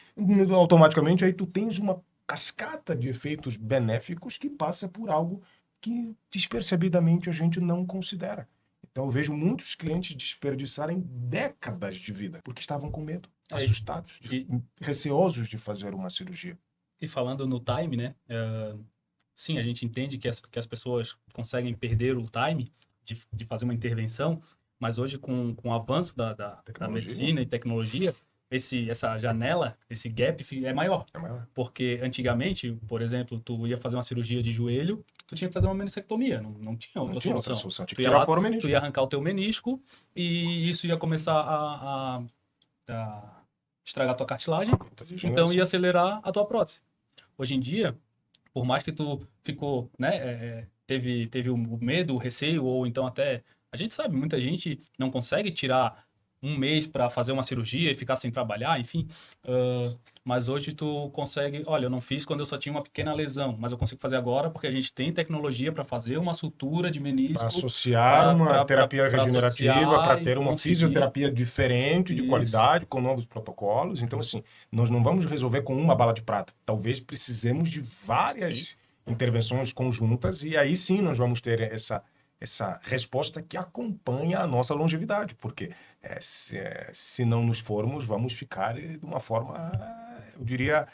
automaticamente aí tu tens uma cascata de efeitos benéficos que passa por algo que despercebidamente a gente não considera. Então eu vejo muitos clientes desperdiçarem décadas de vida porque estavam com medo, assustados, receosos de fazer uma cirurgia. E falando no time, né? Sim, a gente entende que as pessoas conseguem perder o time de fazer uma intervenção, mas hoje com o avanço da medicina e tecnologia, essa janela, esse gap é maior. Porque antigamente, por exemplo, tu ia fazer uma cirurgia de joelho, tu tinha que fazer uma meniscectomia, não tinha outra solução. Tinha que tirar fora o menisco. Tu ia arrancar o teu menisco e isso ia começar a estragar a tua cartilagem, então ia acelerar a tua prótese. Hoje em dia, por mais que tu ficou, né, teve o medo, o receio, ou então até, a gente sabe, muita gente não consegue tirar um mês para fazer uma cirurgia e ficar sem trabalhar, enfim. Mas hoje tu consegue, olha, eu não fiz quando eu só tinha uma pequena lesão, mas eu consigo fazer agora porque a gente tem tecnologia para fazer uma sutura de menisco. Para associar uma terapia regenerativa, para ter uma fisioterapia diferente, de qualidade, com novos protocolos. Então, assim, nós não vamos resolver com uma bala de prata. Talvez precisemos de várias intervenções conjuntas e aí sim nós vamos ter essa resposta que acompanha a nossa longevidade, porque se não nos formos, vamos ficar de uma forma, eu diria,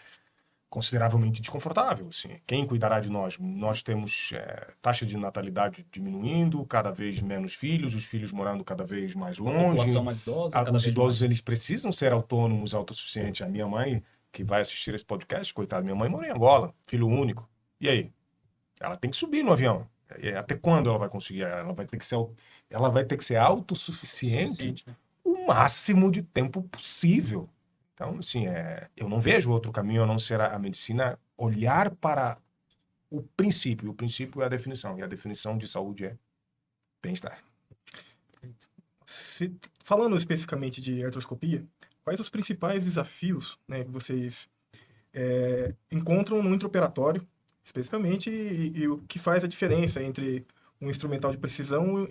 consideravelmente desconfortável. Assim. Quem cuidará de nós? Nós temos taxa de natalidade diminuindo, cada vez menos filhos, os filhos morando cada vez mais longe. A população mais idosa. Os idosos eles precisam ser autônomos, autossuficientes. A minha mãe, que vai assistir esse podcast, coitada, minha mãe mora em Angola, filho único. E aí? Ela tem que subir no avião. Até quando ela vai conseguir? Ela vai ter que ser autossuficiente o máximo de tempo possível. Então, assim, eu não vejo outro caminho a não ser a medicina olhar para o princípio. O princípio é a definição. E a definição de saúde é bem-estar. Falando especificamente de artroscopia, quais os principais desafios, né, que vocês encontram no intraoperatório, especificamente, e o que faz a diferença entre um instrumental de precisão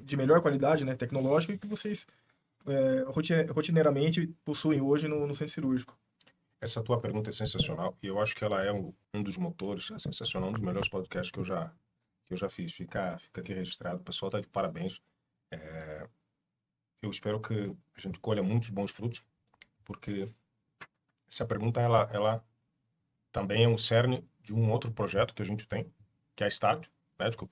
de melhor qualidade, né, tecnológica, e que vocês rotineiramente possuem hoje no centro cirúrgico? Essa tua pergunta é sensacional e eu acho que ela é um dos motores, é sensacional, um dos melhores podcasts que eu já fiz. Fica aqui registrado, o pessoal está de parabéns. Eu espero que a gente colha muitos bons frutos, porque essa pergunta ela também é um cerne de um outro projeto que a gente tem, que é a Start Medical,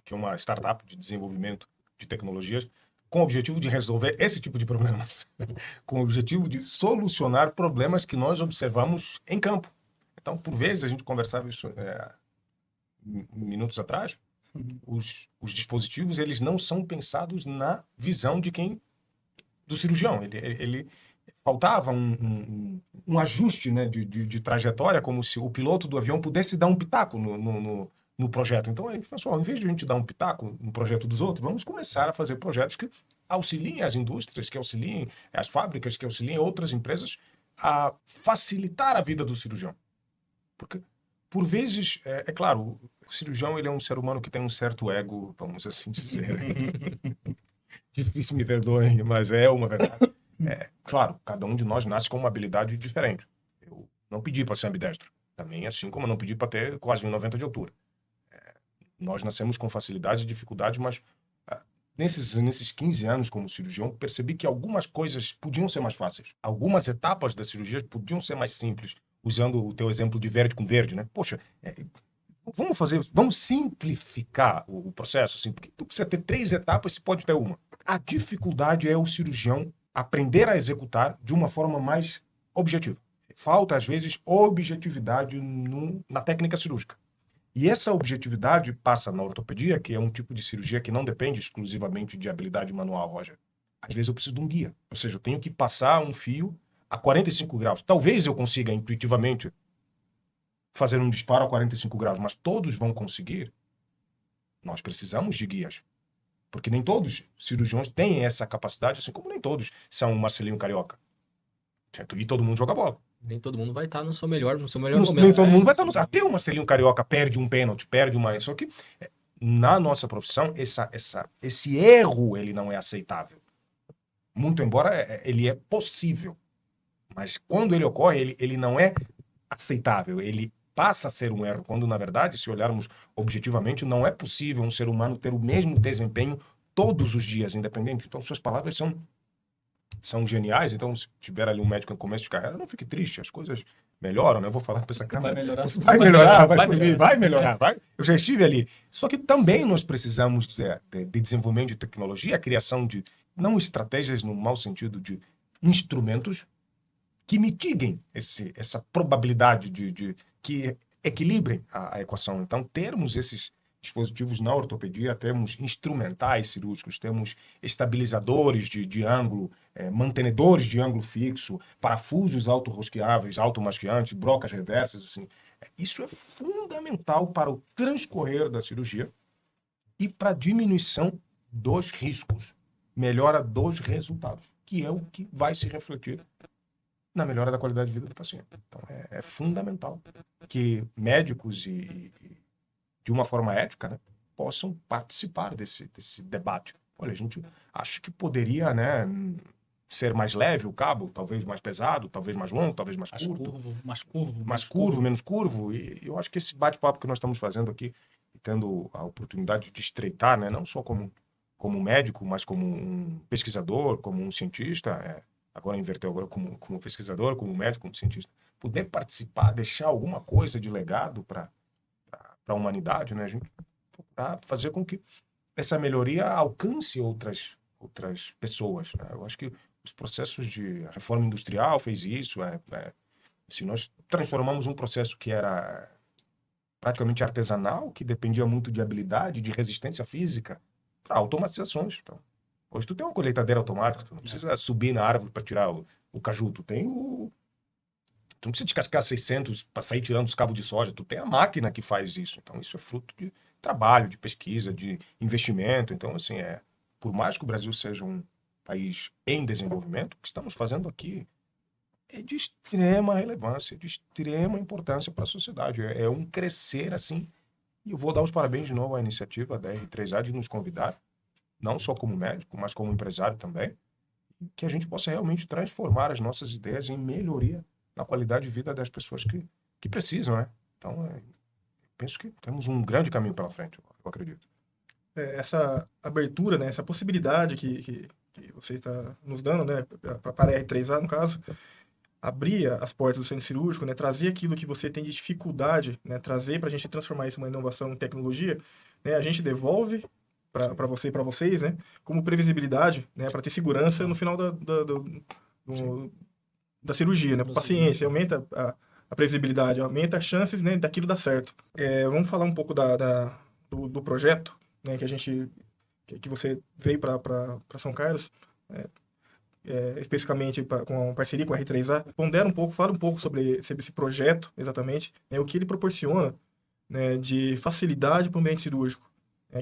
que é uma startup de desenvolvimento de tecnologias com o objetivo de resolver esse tipo de problemas, com o objetivo de solucionar problemas que nós observamos em campo. Então, por vezes, a gente conversava isso minutos atrás, os dispositivos eles não são pensados na visão do cirurgião. Ele faltava um ajuste, né, de trajetória, como se o piloto do avião pudesse dar um pitaco no projeto. Então, pessoal, em vez de a gente dar um pitaco no projeto dos outros, vamos começar a fazer projetos que auxiliem as indústrias, que auxiliem as fábricas, que auxiliem outras empresas a facilitar a vida do cirurgião. Porque, por vezes, é claro, o cirurgião ele é um ser humano que tem um certo ego, vamos assim dizer. Difícil, me perdoem, mas é uma verdade. Claro, cada um de nós nasce com uma habilidade diferente. Eu não pedi para ser ambidestro. Também assim como eu não pedi para ter quase 1,90 de altura. Nós nascemos com facilidades e dificuldades, mas nesses 15 anos como cirurgião, percebi que algumas coisas podiam ser mais fáceis. Algumas etapas da cirurgia podiam ser mais simples, usando o teu exemplo de verde com verde, né? Poxa, vamos simplificar o processo, assim, porque tu precisa ter 3 etapas, se pode ter uma. A dificuldade é o cirurgião aprender a executar de uma forma mais objetiva. Falta, às vezes, objetividade na técnica cirúrgica. E essa objetividade passa na ortopedia, que é um tipo de cirurgia que não depende exclusivamente de habilidade manual, Roger. Às vezes eu preciso de um guia. Ou seja, eu tenho que passar um fio a 45 graus. Talvez eu consiga intuitivamente fazer um disparo a 45 graus, mas todos vão conseguir. Nós precisamos de guias. Porque nem todos cirurgiões têm essa capacidade, assim como nem todos são um Marcelinho Carioca. Certo? E todo mundo joga bola. Nem todo mundo vai estar no seu melhor momento. Nem todo mundo vai estar no... Até o Marcelinho Carioca perde um pênalti, perde uma... Só que na nossa profissão, esse erro ele não é aceitável. Muito embora ele é possível. Mas quando ele ocorre, ele não é aceitável, ele passa a ser um erro, quando, na verdade, se olharmos objetivamente, não é possível um ser humano ter o mesmo desempenho todos os dias, independente. Então, suas palavras são geniais. Então, se tiver ali um médico no começo de carreira, não fique triste, as coisas melhoram, né? Eu vou falar para essa câmera. Vai melhorar. Eu já estive ali. Só que também nós precisamos de desenvolvimento de tecnologia, a criação de, não estratégias no mau sentido, de instrumentos que mitiguem essa probabilidade que equilibrem a equação. Então, termos esses dispositivos na ortopedia, temos instrumentais cirúrgicos, temos estabilizadores de ângulo, mantenedores de ângulo fixo, parafusos autorrosqueáveis, automasqueantes, brocas reversas, assim. Isso é fundamental para o transcorrer da cirurgia e para a diminuição dos riscos, melhora dos resultados, que é o que vai se refletir na melhora da qualidade de vida do paciente. Então, é fundamental que médicos e de uma forma ética, né, possam participar desse debate. Olha, a gente acha que poderia, né, ser mais leve o cabo, talvez mais pesado, talvez mais longo, talvez mais curto. Mais curvo, menos curvo. E eu acho que esse bate-papo que nós estamos fazendo aqui, tendo a oportunidade de estreitar, né, não só como médico, mas como um pesquisador, como um cientista, agora inverteu agora como pesquisador, como médico, como cientista, poder participar, deixar alguma coisa de legado para a humanidade, né? A gente procurar fazer com que essa melhoria alcance outras pessoas, né? Eu acho que os processos de reforma industrial fez isso. Se nós transformamos um processo que era praticamente artesanal, que dependia muito de habilidade, de resistência física, para automatizações. Então, hoje tu tem uma colheitadeira automática, tu não precisa subir na árvore para tirar o caju, tu não precisa descascar 600 para sair tirando os cabos de soja, tu tem a máquina que faz isso. Então, isso é fruto de trabalho, de pesquisa, de investimento. Então, assim, por mais que o Brasil seja um país em desenvolvimento, o que estamos fazendo aqui é de extrema relevância, de extrema importância para a sociedade. É um crescer, assim. E eu vou dar os parabéns de novo à iniciativa da R3A de nos convidar, não só como médico, mas como empresário também, que a gente possa realmente transformar as nossas ideias em melhoria na qualidade de vida das pessoas que precisam, né? Então, penso que temos um grande caminho pela frente, eu acredito. Essa abertura, né, essa possibilidade que você está nos dando, né, para a R3A, no caso, abria as portas do centro cirúrgico, né, trazer aquilo que você tem de dificuldade, né, trazer para a gente transformar isso em uma inovação em tecnologia, né, a gente devolve para você e para vocês, né, como previsibilidade, né, para ter segurança no final da cirurgia, né, paciência, aumenta a previsibilidade, aumenta as chances, né, daquilo dar certo. Vamos falar um pouco do projeto, né, que você veio para São Carlos, especificamente com parceria com a R3A. Pondera um pouco, fala um pouco sobre esse projeto, exatamente, né, o que ele proporciona, né, de facilidade para o ambiente cirúrgico,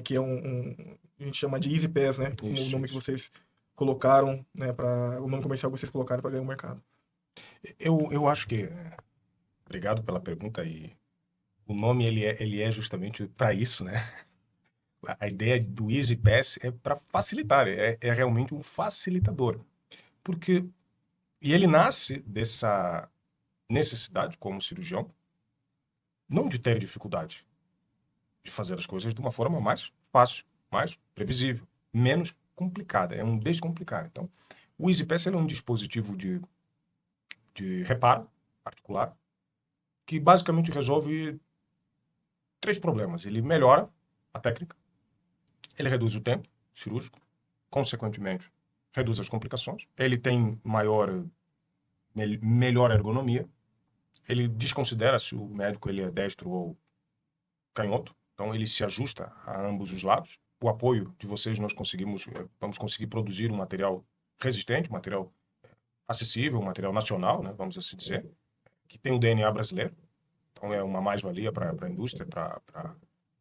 que a gente chama de Easy Pass, né, como o nome que vocês colocaram, né, o nome comercial que vocês colocaram para ganhar o mercado. Eu acho que... Obrigado pela pergunta. E o nome ele é justamente para isso, né? A ideia do Easy Pass é para facilitar, é realmente um facilitador. E ele nasce dessa necessidade, como cirurgião, não de ter dificuldade, de fazer as coisas de uma forma mais fácil, mais previsível, menos complicada, é um descomplicar. Então, o Easy Pass é um dispositivo de reparo articular que basicamente resolve 3 problemas. Ele melhora a técnica, ele reduz o tempo cirúrgico, consequentemente reduz as complicações, ele tem melhor ergonomia, ele desconsidera se o médico ele é destro ou canhoto, então ele se ajusta a ambos os lados. O apoio de vocês vamos conseguir produzir um material resistente, um material acessível, um material nacional, né, vamos assim dizer, que tem o DNA brasileiro. Então é uma mais-valia para a indústria, para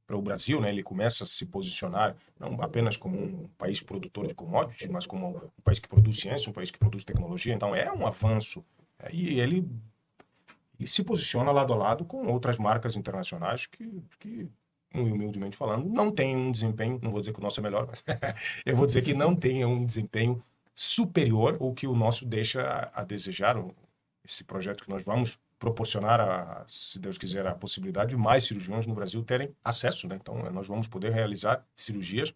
o Brasil, né? Ele começa a se posicionar não apenas como um país produtor de commodities, mas como um país que produz ciência, um país que produz tecnologia. Então é um avanço. E ele se posiciona lado a lado com outras marcas internacionais que humildemente falando, não tem um desempenho, não vou dizer que o nosso é melhor, mas eu vou dizer que não tem um desempenho superior ou que o nosso deixa a desejar. Esse projeto que nós vamos proporcionar, se Deus quiser, a possibilidade de mais cirurgiões no Brasil terem acesso, né? Então, nós vamos poder realizar cirurgias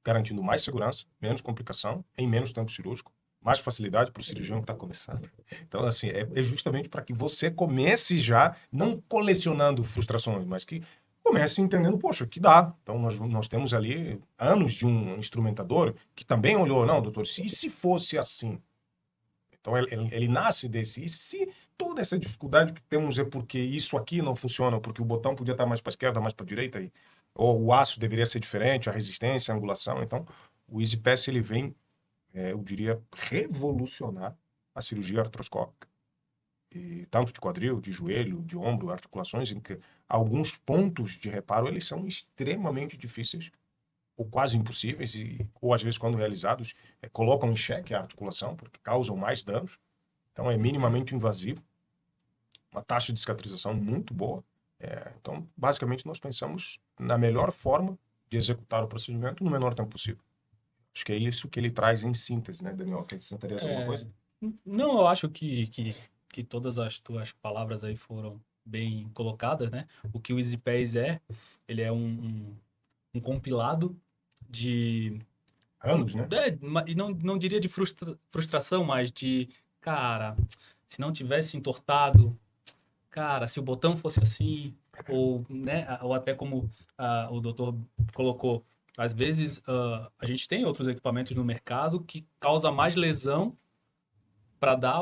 garantindo mais segurança, menos complicação, em menos tempo cirúrgico, mais facilidade para o cirurgião que está começando. Então, assim, é justamente para que você comece já, não colecionando frustrações, mas que comece entendendo, poxa, que dá. Então, nós temos ali anos de um instrumentador que também olhou, não, doutor, e se fosse assim? Então, ele nasce desse, e se toda essa dificuldade que temos é porque isso aqui não funciona, porque o botão podia estar mais para a esquerda, mais para a direita, ou o aço deveria ser diferente, a resistência, a angulação. Então, o EasyPass, ele vem, eu diria, revolucionar a cirurgia artroscópica. E tanto de quadril, de joelho, de ombro, articulações, em que alguns pontos de reparo, eles são extremamente difíceis, ou quase impossíveis, ou às vezes, quando realizados, colocam em xeque a articulação, porque causam mais danos. Então, é minimamente invasivo, uma taxa de cicatrização muito boa. Então, basicamente, nós pensamos na melhor forma de executar o procedimento no menor tempo possível. Acho que é isso que ele traz em síntese, né, Daniel? Quer acrescentar alguma coisa? Não, eu acho que todas as tuas palavras aí foram bem colocadas, né? O que o EasyPass ele é um compilado de... Anos, né? E não diria de frustração, mas de, cara, se não tivesse entortado, cara, se o botão fosse assim, ou, né, ou até como o doutor colocou, às vezes a gente tem outros equipamentos no mercado que causa mais lesão para dar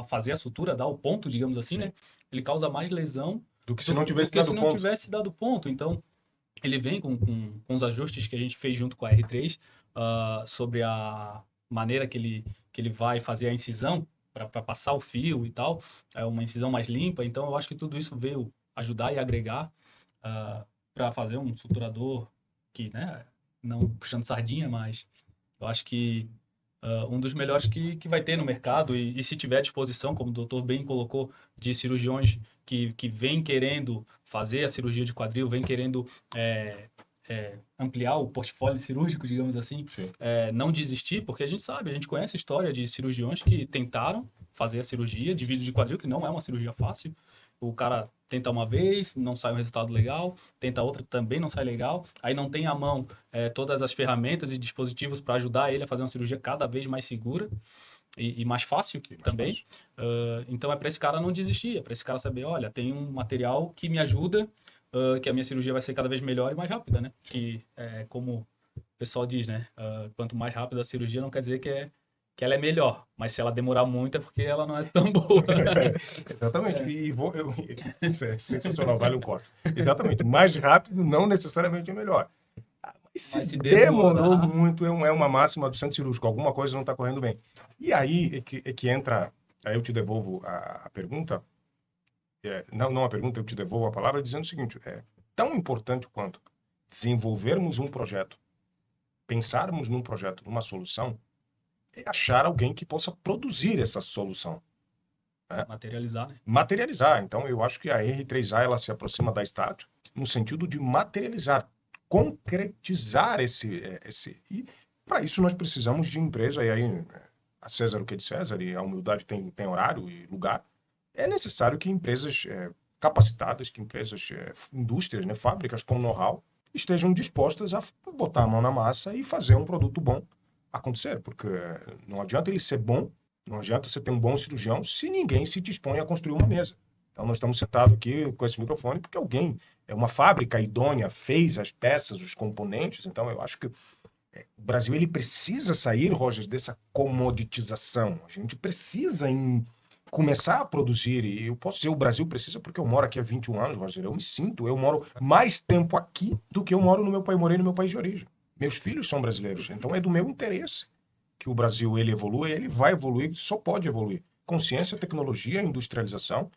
fazer a sutura, dar o ponto, digamos assim, né? Ele causa mais lesão do que se não tivesse dado ponto. Então, ele vem com os ajustes que a gente fez junto com a R3 sobre a maneira que ele vai fazer a incisão para passar o fio e tal. É uma incisão mais limpa. Então, eu acho que tudo isso veio ajudar e agregar para fazer um suturador que, né, não puxando sardinha, mas eu acho que um dos melhores que vai ter no mercado e se tiver à disposição, como o doutor bem colocou, de cirurgiões que vem querendo fazer a cirurgia de quadril, vem querendo ampliar o portfólio cirúrgico, digamos assim, não desistir, porque a gente conhece a história de cirurgiões que tentaram fazer a cirurgia de vídeo de quadril, que não é uma cirurgia fácil. O cara tenta uma vez, não sai um resultado legal, tenta outra, também não sai legal, aí não tem à mão todas as ferramentas e dispositivos para ajudar ele a fazer uma cirurgia cada vez mais segura e mais fácil também. Então é para esse cara não desistir, é para esse cara saber, olha, tem um material que me ajuda, que a minha cirurgia vai ser cada vez melhor e mais rápida, né? Que como o pessoal diz, né? Quanto mais rápida a cirurgia não quer dizer que ela é melhor, mas se ela demorar muito é porque ela não é tão boa. Exatamente. Isso é sensacional, vale um corte. Exatamente. Mais rápido não necessariamente é melhor. Mas se demorou muito, é uma máxima do centro cirúrgico. Alguma coisa não está correndo bem. E aí é que entra... Aí eu te devolvo a pergunta. Não a pergunta, eu te devolvo a palavra dizendo o seguinte. É tão importante quanto desenvolvermos um projeto, pensarmos num projeto, numa solução, é achar alguém que possa produzir essa solução. Materializar, né? Materializar. Então, eu acho que a R3A ela se aproxima da Start no sentido de materializar, concretizar esse... E, para isso, nós precisamos de empresa, e aí, a César o que é de César, e a humildade tem horário e lugar. É necessário que empresas capacitadas, que empresas, indústrias, né, fábricas com know-how, estejam dispostas a botar a mão na massa e fazer um produto bom acontecer, porque não adianta ele ser bom, não adianta você ter um bom cirurgião se ninguém se dispõe a construir uma mesa. Então, nós estamos sentados aqui com esse microfone porque alguém, uma fábrica idônea, fez as peças, os componentes. Então, eu acho que o Brasil ele precisa sair, Roger, dessa comoditização. A gente precisa começar a produzir, e eu posso dizer o Brasil precisa porque eu moro aqui há 21 anos, Roger. Eu moro mais tempo aqui do que eu morei no meu país de origem. Meus filhos são brasileiros, então é do meu interesse que o Brasil ele evolua, ele vai evoluir, só pode evoluir. Consciência, tecnologia, industrialização,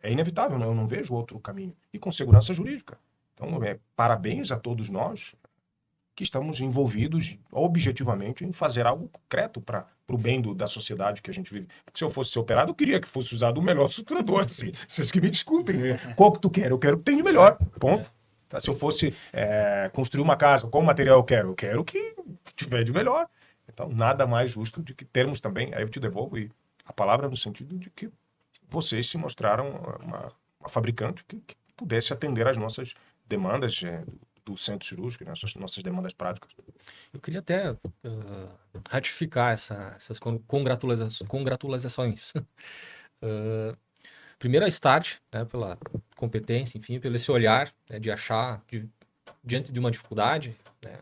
é inevitável, né? Eu não vejo outro caminho. E com segurança jurídica. Então, parabéns a todos nós que estamos envolvidos objetivamente em fazer algo concreto para o bem da sociedade que a gente vive. Porque se eu fosse ser operado, eu queria que fosse usado o melhor suturador. Assim. Vocês que me desculpem. Qual que tu quer? Eu quero o que tem de melhor. Ponto. Tá? Se eu fosse construir uma casa, qual material eu quero? Eu quero o que tiver de melhor. Então, nada mais justo de que termos também, aí eu te devolvo a palavra no sentido de que vocês se mostraram uma fabricante que pudesse atender às nossas demandas do centro cirúrgico, né, nossas demandas práticas. Eu queria até ratificar essas congratulações. Primeiro a Start, né, pela competência, enfim, pelo esse olhar, né, de achar, diante de uma dificuldade, né,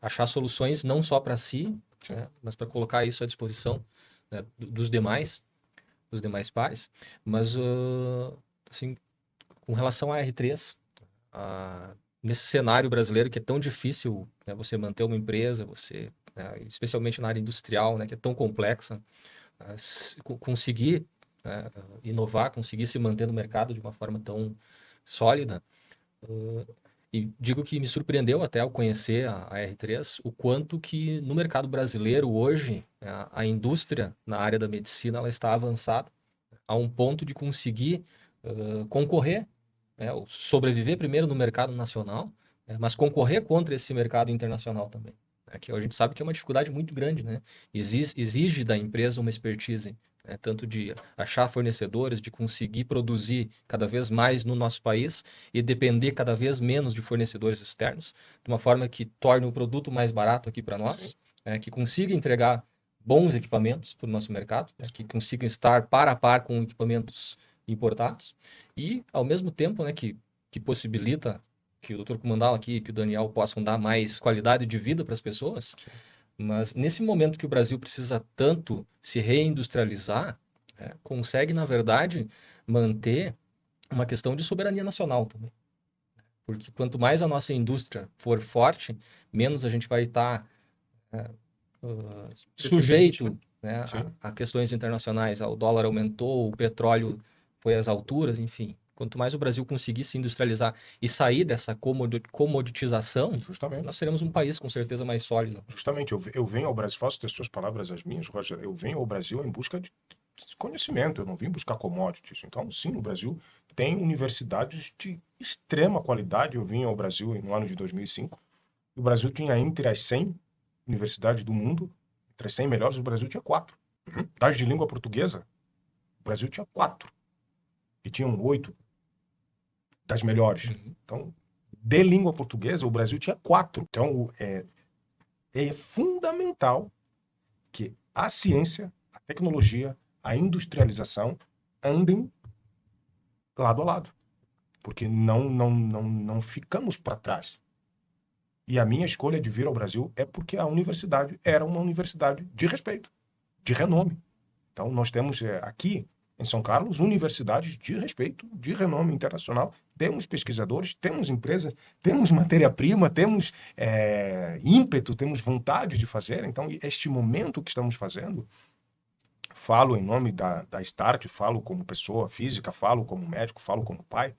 achar soluções não só para si, né, mas para colocar isso à disposição, né, dos demais pares. Mas, assim, com relação à R3, nesse cenário brasileiro que é tão difícil, né, você manter uma empresa, né, especialmente na área industrial, né, que é tão complexa, conseguir, né, inovar, conseguir se manter no mercado de uma forma tão sólida. E digo que me surpreendeu até ao conhecer a R3, o quanto que no mercado brasileiro hoje, a indústria na área da medicina ela está avançada a um ponto de conseguir concorrer, né, sobreviver primeiro no mercado nacional, né, mas concorrer contra esse mercado internacional também. Né, que a gente sabe que é uma dificuldade muito grande, né? Exige da empresa uma expertise, né, tanto de achar fornecedores, de conseguir produzir cada vez mais no nosso país e depender cada vez menos de fornecedores externos, de uma forma que torne o produto mais barato aqui para nós, né, que consiga entregar bons equipamentos para o nosso mercado, né, que consigam estar par a par com equipamentos importados e, ao mesmo tempo, né, que possibilita que o Dr. Kumandala aqui, que o Daniel possam dar mais qualidade de vida para as pessoas. Mas nesse momento que o Brasil precisa tanto se reindustrializar, consegue, na verdade, manter uma questão de soberania nacional também. Porque quanto mais a nossa indústria for forte, menos a gente vai estar sujeito, né, a questões internacionais. O dólar aumentou, o petróleo foi às alturas, enfim. Quanto mais o Brasil conseguir se industrializar e sair dessa comoditização, Justamente. nós seremos um país com certeza mais sólido. Justamente, eu venho ao Brasil, faço das suas palavras as minhas, Roger, eu venho ao Brasil em busca de conhecimento, eu não vim buscar commodities. Então, sim, o Brasil tem universidades de extrema qualidade. Eu vim ao Brasil no ano de 2005, e o Brasil tinha entre as 100 universidades do mundo, entre as 100 melhores, o Brasil tinha 4. Das de língua portuguesa, o Brasil tinha 4. E tinham 8 das melhores. Então, de língua portuguesa, o Brasil tinha 4. Então, é fundamental que a ciência, a tecnologia, a industrialização andem lado a lado. Porque não ficamos para trás. E a minha escolha de vir ao Brasil é porque a universidade era uma universidade de respeito, de renome. Então, nós temos aqui em São Carlos universidades de respeito, de renome internacional. Temos pesquisadores, temos empresas, temos matéria-prima, temos ímpeto, temos vontade de fazer. Então, este momento que estamos fazendo, falo em nome da Start, falo como pessoa física, falo como médico, falo como pai,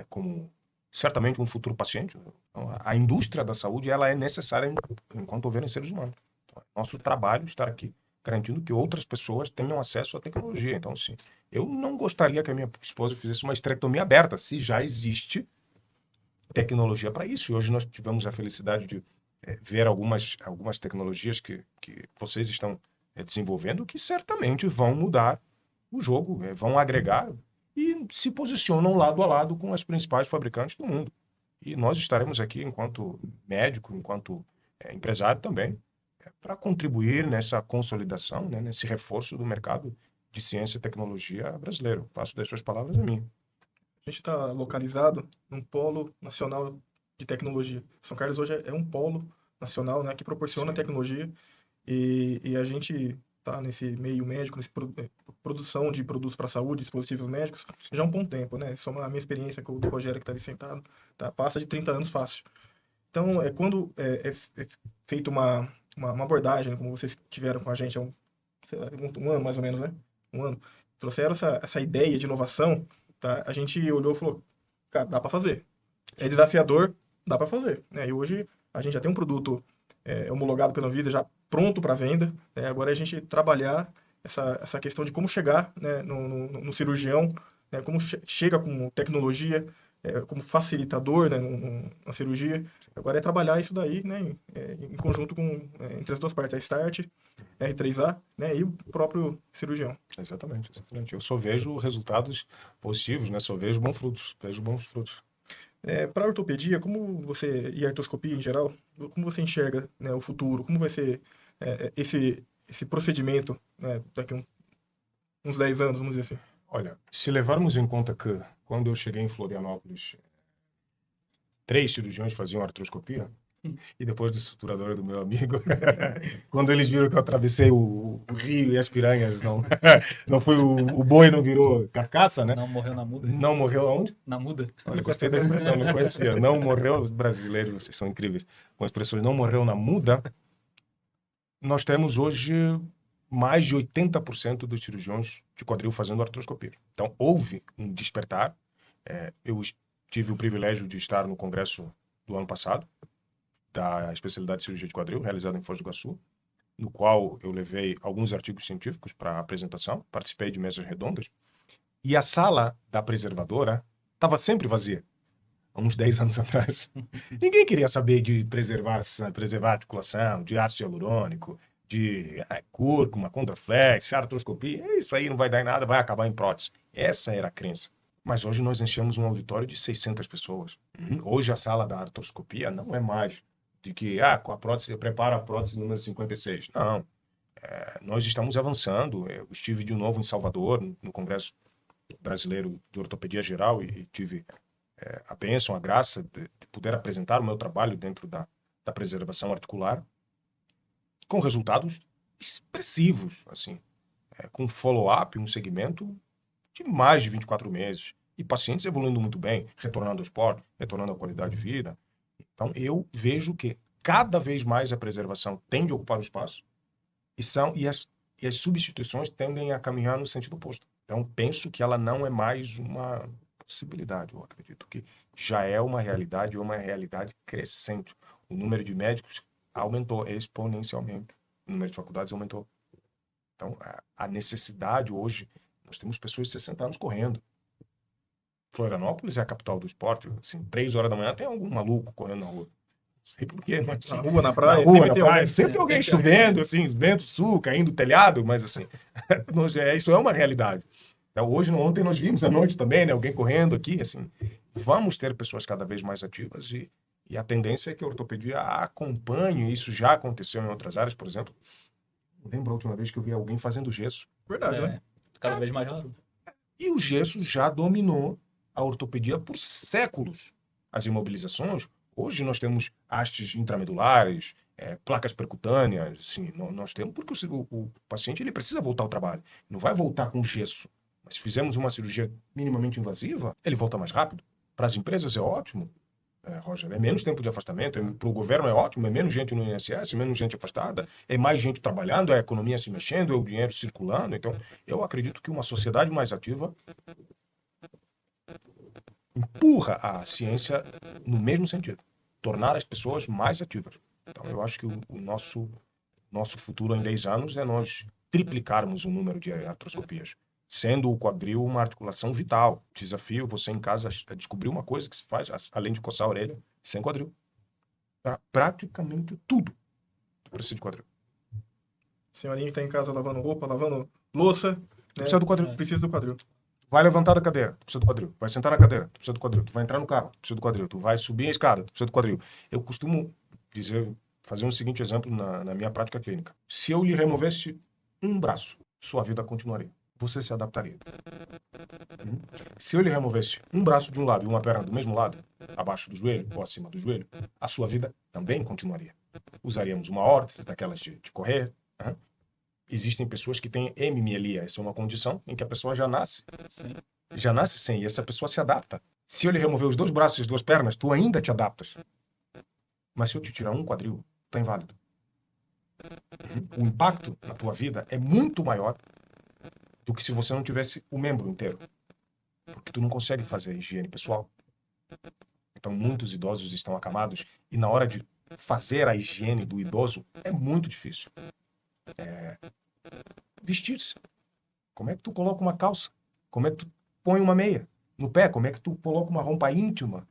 como certamente um futuro paciente. Então, a indústria da saúde ela é necessária enquanto houverem seres humanos. Então, é nosso trabalho estar aqui garantindo que outras pessoas tenham acesso à tecnologia. Então, sim, eu não gostaria que a minha esposa fizesse uma esterectomia aberta, se já existe tecnologia para isso. E hoje nós tivemos a felicidade de ver algumas tecnologias que vocês estão desenvolvendo que certamente vão mudar o jogo, vão agregar e se posicionam lado a lado com as principais fabricantes do mundo. E nós estaremos aqui enquanto médico, enquanto empresário também, para contribuir nessa consolidação, né, nesse reforço do mercado de ciência e tecnologia brasileiro. Faço das suas palavras a minha. A gente está localizado num polo nacional de tecnologia. São Carlos hoje é um polo nacional, né, que proporciona tecnologia e a gente está nesse meio médico, nessa produção de produtos para a saúde, dispositivos médicos, já há um bom tempo, né? Só a minha experiência com o do Rogério que está ali sentado, passa de 30 anos fácil. Então, quando é feita uma abordagem, como vocês tiveram com a gente há um ano mais ou menos, né? Um ano. Trouxeram essa ideia de inovação, tá? A gente olhou e falou, cara, dá para fazer. É desafiador, dá para fazer. Né? E hoje a gente já tem um produto homologado pela Anvisa, já pronto para venda. Né? Agora a gente trabalhar essa questão de como chegar, né, no cirurgião, né? Como chega com tecnologia, como facilitador, né, na cirurgia. Agora é trabalhar isso daí, né, em conjunto entre as duas partes, a Start, R3A, né, e o próprio cirurgião. Exatamente, exatamente. Eu só vejo resultados positivos, né? Só vejo bons frutos, vejo bons frutos. Para ortopedia, e artroscopia em geral, como você enxerga, né, o futuro? Como vai ser esse procedimento, né, daqui a uns 10 anos, vamos dizer assim? Olha, se levarmos em conta que quando eu cheguei em Florianópolis, 3 cirurgiões faziam artroscopia, e depois do estruturador do meu amigo, quando eles viram que eu atravessei o rio e as piranhas, não foi o boi não virou carcaça, né? Não morreu na muda? Não morreu aonde? Na muda? Olha, gostei da expressão, não conhecia. Não morreu, os brasileiros, vocês são incríveis. Com expressões não morreu na muda, nós temos hoje mais de 80% dos cirurgiões de quadril fazendo artroscopia. Então, houve um despertar. Eu tive o privilégio de estar no congresso do ano passado, da especialidade de cirurgia de quadril, realizado em Foz do Iguaçu, no qual eu levei alguns artigos científicos para apresentação, participei de mesas redondas, e a sala da preservadora estava sempre vazia, há uns 10 anos atrás. Ninguém queria saber de preservar a articulação, de ácido hialurônico, de cúrcuma, contraflex, artroscopia. Isso aí não vai dar em nada, vai acabar em prótese. Essa era a crença. Mas hoje nós enchemos um auditório de 600 pessoas. Hoje a sala da artroscopia não é mais de que, com a prótese, eu preparo a prótese número 56. Não. Nós estamos avançando. Eu estive de novo em Salvador, no Congresso Brasileiro de Ortopedia Geral, e tive a bênção, a graça de poder apresentar o meu trabalho dentro da preservação articular, com resultados expressivos, assim, com follow-up, um segmento de mais de 24 meses, e pacientes evoluindo muito bem, retornando ao esporte, retornando à qualidade de vida. Então, eu vejo que cada vez mais a preservação tende a ocupar o espaço e as substituições tendem a caminhar no sentido oposto. Então, penso que ela não é mais uma possibilidade. Eu acredito que já é uma realidade crescente. O número de médicos aumentou exponencialmente. O número de faculdades aumentou. Então, a necessidade hoje, nós temos pessoas de 60 anos correndo. Florianópolis é a capital do esporte. Assim, 3 horas da manhã tem algum maluco correndo na rua. Não sei por quê, mas... Na rua, na praia? Sempre tem alguém chovendo, assim, vento sul, caindo telhado, mas assim, isso é uma realidade. Então, hoje, ontem nós vimos à noite também, né, alguém correndo aqui, assim. Vamos ter pessoas cada vez mais ativas e a tendência é que a ortopedia acompanhe. Isso já aconteceu em outras áreas, por exemplo. Lembro a última vez que eu vi alguém fazendo gesso. Verdade, né? Cada vez mais raro. E o gesso já dominou a ortopedia por séculos. As imobilizações, hoje nós temos hastes intramedulares, placas percutâneas, assim, nós temos, porque o paciente ele precisa voltar ao trabalho. Não vai voltar com gesso. Mas se fizermos uma cirurgia minimamente invasiva, ele volta mais rápido. Para as empresas é ótimo, Roger. É menos tempo de afastamento. Para o governo é ótimo. É menos gente no INSS, menos gente afastada. É mais gente trabalhando, é a economia se mexendo, é o dinheiro circulando. Então, eu acredito que uma sociedade mais ativa empurra a ciência no mesmo sentido. Tornar as pessoas mais ativas. Então, eu acho que o nosso futuro em 10 anos é nós triplicarmos o número de artroscopias, sendo o quadril uma articulação vital. Desafio você em casa a descobrir uma coisa que se faz, além de coçar a orelha, sem quadril. Para praticamente tudo precisa de quadril. Senhorinha que está em casa lavando roupa, lavando louça, Precisa do quadril. Precisa do quadril. Vai levantar da cadeira, tu precisa do quadril. Vai sentar na cadeira, tu precisa do quadril. Tu vai entrar no carro, tu precisa do quadril. Tu vai subir a escada, tu precisa do quadril. Eu costumo fazer um seguinte exemplo na minha prática clínica. Se eu lhe removesse um braço, sua vida continuaria. Você se adaptaria. Se eu lhe removesse um braço de um lado e uma perna do mesmo lado, abaixo do joelho ou acima do joelho, a sua vida também continuaria. Usaríamos uma órtese, daquelas de correr. Existem pessoas que têm hemimelia. Essa é uma condição em que a pessoa já nasce sem, e essa pessoa se adapta. Se eu lhe remover os 2 braços e as 2 pernas, tu ainda te adaptas. Mas se eu te tirar um quadril, tá inválido. O impacto na tua vida é muito maior do que se você não tivesse o membro inteiro. Porque tu não consegue fazer a higiene pessoal. Então, muitos idosos estão acamados e na hora de fazer a higiene do idoso é muito difícil. Vestir-se. Como é que tu coloca uma calça? Como é que tu põe uma meia? No pé, como é que tu coloca uma roupa íntima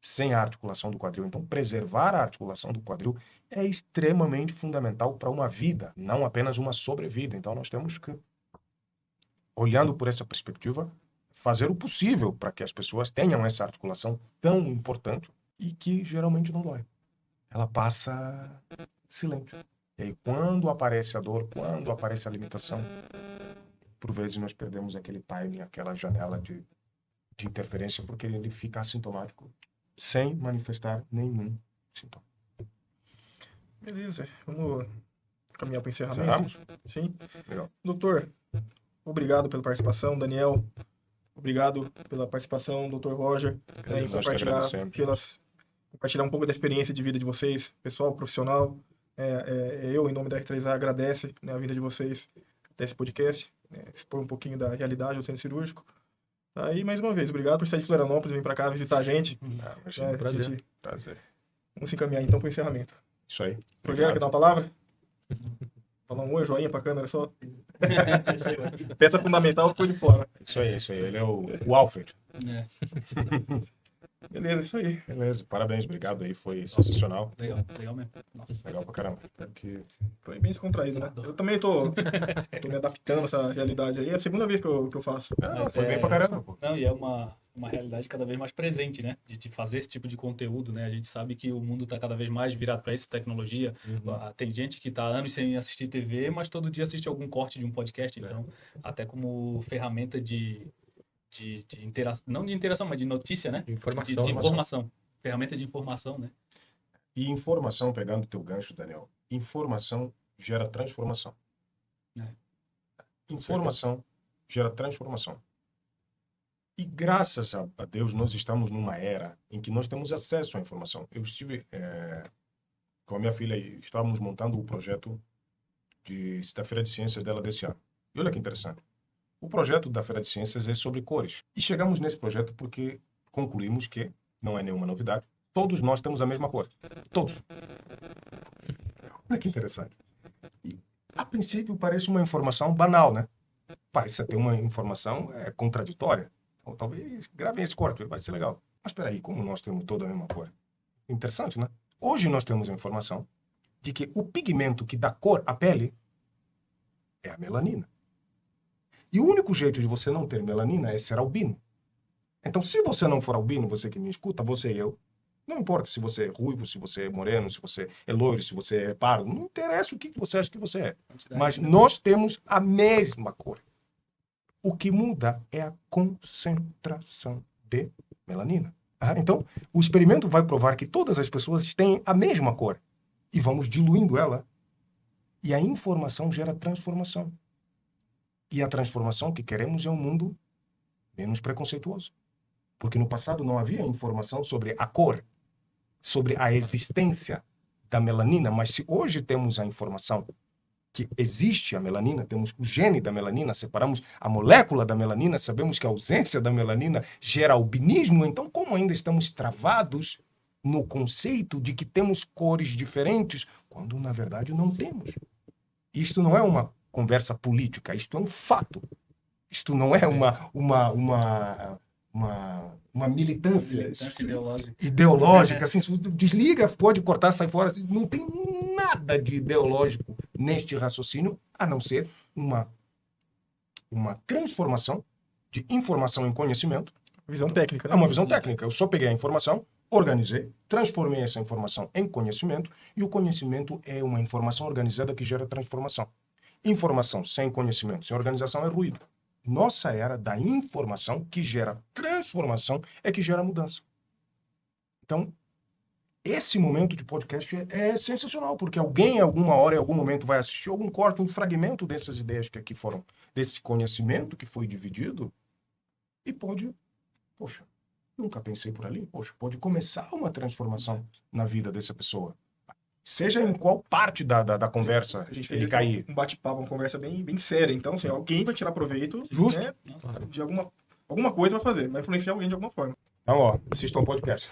sem a articulação do quadril? Então, preservar a articulação do quadril é extremamente fundamental para uma vida, não apenas uma sobrevida. Então, nós temos que, olhando por essa perspectiva, fazer o possível para que as pessoas tenham essa articulação tão importante e que geralmente não dói. Ela passa silêncio. E aí, quando aparece a dor, quando aparece a limitação, por vezes nós perdemos aquele timing, aquela janela de interferência, porque ele fica assintomático, sem manifestar nenhum sintoma. Beleza, vamos caminhar para o encerramento. Encerramos? Sim. Legal. Doutor, obrigado pela participação. Daniel, obrigado pela participação. Doutor Roger, em Nós que agradecemos. compartilhar um pouco da experiência de vida de vocês, pessoal, profissional. Eu, em nome da R3A, agradece, né, a vida de vocês desse podcast, né, expor um pouquinho da realidade do centro cirúrgico. Tá, e mais uma vez, obrigado por sair de Florianópolis e vir para cá visitar a gente. Imagina, prazer. Vamos se encaminhar então para o encerramento. Isso aí. Rogério, quer dar uma palavra? Falar um oi, joinha para a câmera só. Peça fundamental ficou de fora. Isso aí. Ele é o Alfred. É, Beleza, isso aí. Beleza, parabéns, obrigado aí, foi sensacional. legal mesmo. Nossa. Legal pra caramba. Que... Foi bem descontraído, né? Eu também tô me adaptando a essa realidade aí. É a segunda vez que eu faço. Mas foi bem pra caramba, pô. Não, e é uma realidade cada vez mais presente, né? De fazer esse tipo de conteúdo, né? A gente sabe que o mundo está cada vez mais virado para isso, tecnologia. Tem gente que está há anos sem assistir TV, mas todo dia assiste algum corte de um podcast. Então, até como ferramenta de interação, não de interação, mas de notícia, né? Informação. De informação. Ferramenta de informação, né? E informação, pegando o teu gancho, Daniel, informação gera transformação. Informação gera transformação. E graças a Deus, nós estamos numa era em que nós temos acesso à informação. Eu estive com a minha filha e estávamos montando o projeto de Feira de Ciências dela desse ano. E olha que interessante. O projeto da Feira de Ciências é sobre cores. E chegamos nesse projeto porque concluímos que, não é nenhuma novidade, todos nós temos a mesma cor. Todos. Olha que interessante. E, a princípio, parece uma informação banal, né? Parece ter uma informação contraditória. Então, talvez gravem esse corte, vai ser legal. Mas espera aí, como nós temos toda a mesma cor? Interessante, né? Hoje nós temos a informação de que o pigmento que dá cor à pele é a melanina. E o único jeito de você não ter melanina é ser albino. Então, se você não for albino, você que me escuta, você e eu, não importa se você é ruivo, se você é moreno, se você é loiro, se você é pardo, não interessa o que você acha que você é. Mas nós temos a mesma cor. O que muda é a concentração de melanina. Então, o experimento vai provar que todas as pessoas têm a mesma cor. E vamos diluindo ela. E a informação gera transformação. E a transformação que queremos é um mundo menos preconceituoso. Porque no passado não havia informação sobre a cor, sobre a existência da melanina, mas se hoje temos a informação que existe a melanina, temos o gene da melanina, separamos a molécula da melanina, sabemos que a ausência da melanina gera albinismo, então como ainda estamos travados no conceito de que temos cores diferentes, quando na verdade não temos? Isto não é uma conversa política, isto é um fato. Isto não é uma militância ideológica. Assim, desliga, pode cortar, sai fora. Não tem nada de ideológico neste raciocínio, a não ser uma transformação de informação em conhecimento. Visão técnica, né? É uma visão técnica. Eu só peguei a informação, organizei, transformei essa informação em conhecimento, e o conhecimento é uma informação organizada que gera transformação. Informação sem conhecimento, sem organização é ruído. Nossa era da informação que gera transformação é que gera mudança. Então, esse momento de podcast é sensacional, porque alguém, em alguma hora, em algum momento, vai assistir algum corte, um fragmento dessas ideias que aqui foram, desse conhecimento que foi dividido, e pode, poxa, nunca pensei por ali, poxa, pode começar uma transformação na vida dessa pessoa. Seja em qual parte da conversa a gente ele cair. Um bate-papo, uma conversa bem séria. Então, assim, alguém vai tirar proveito, Justo. Né, de alguma coisa vai fazer, vai influenciar alguém de alguma forma. Então, assistam o podcast.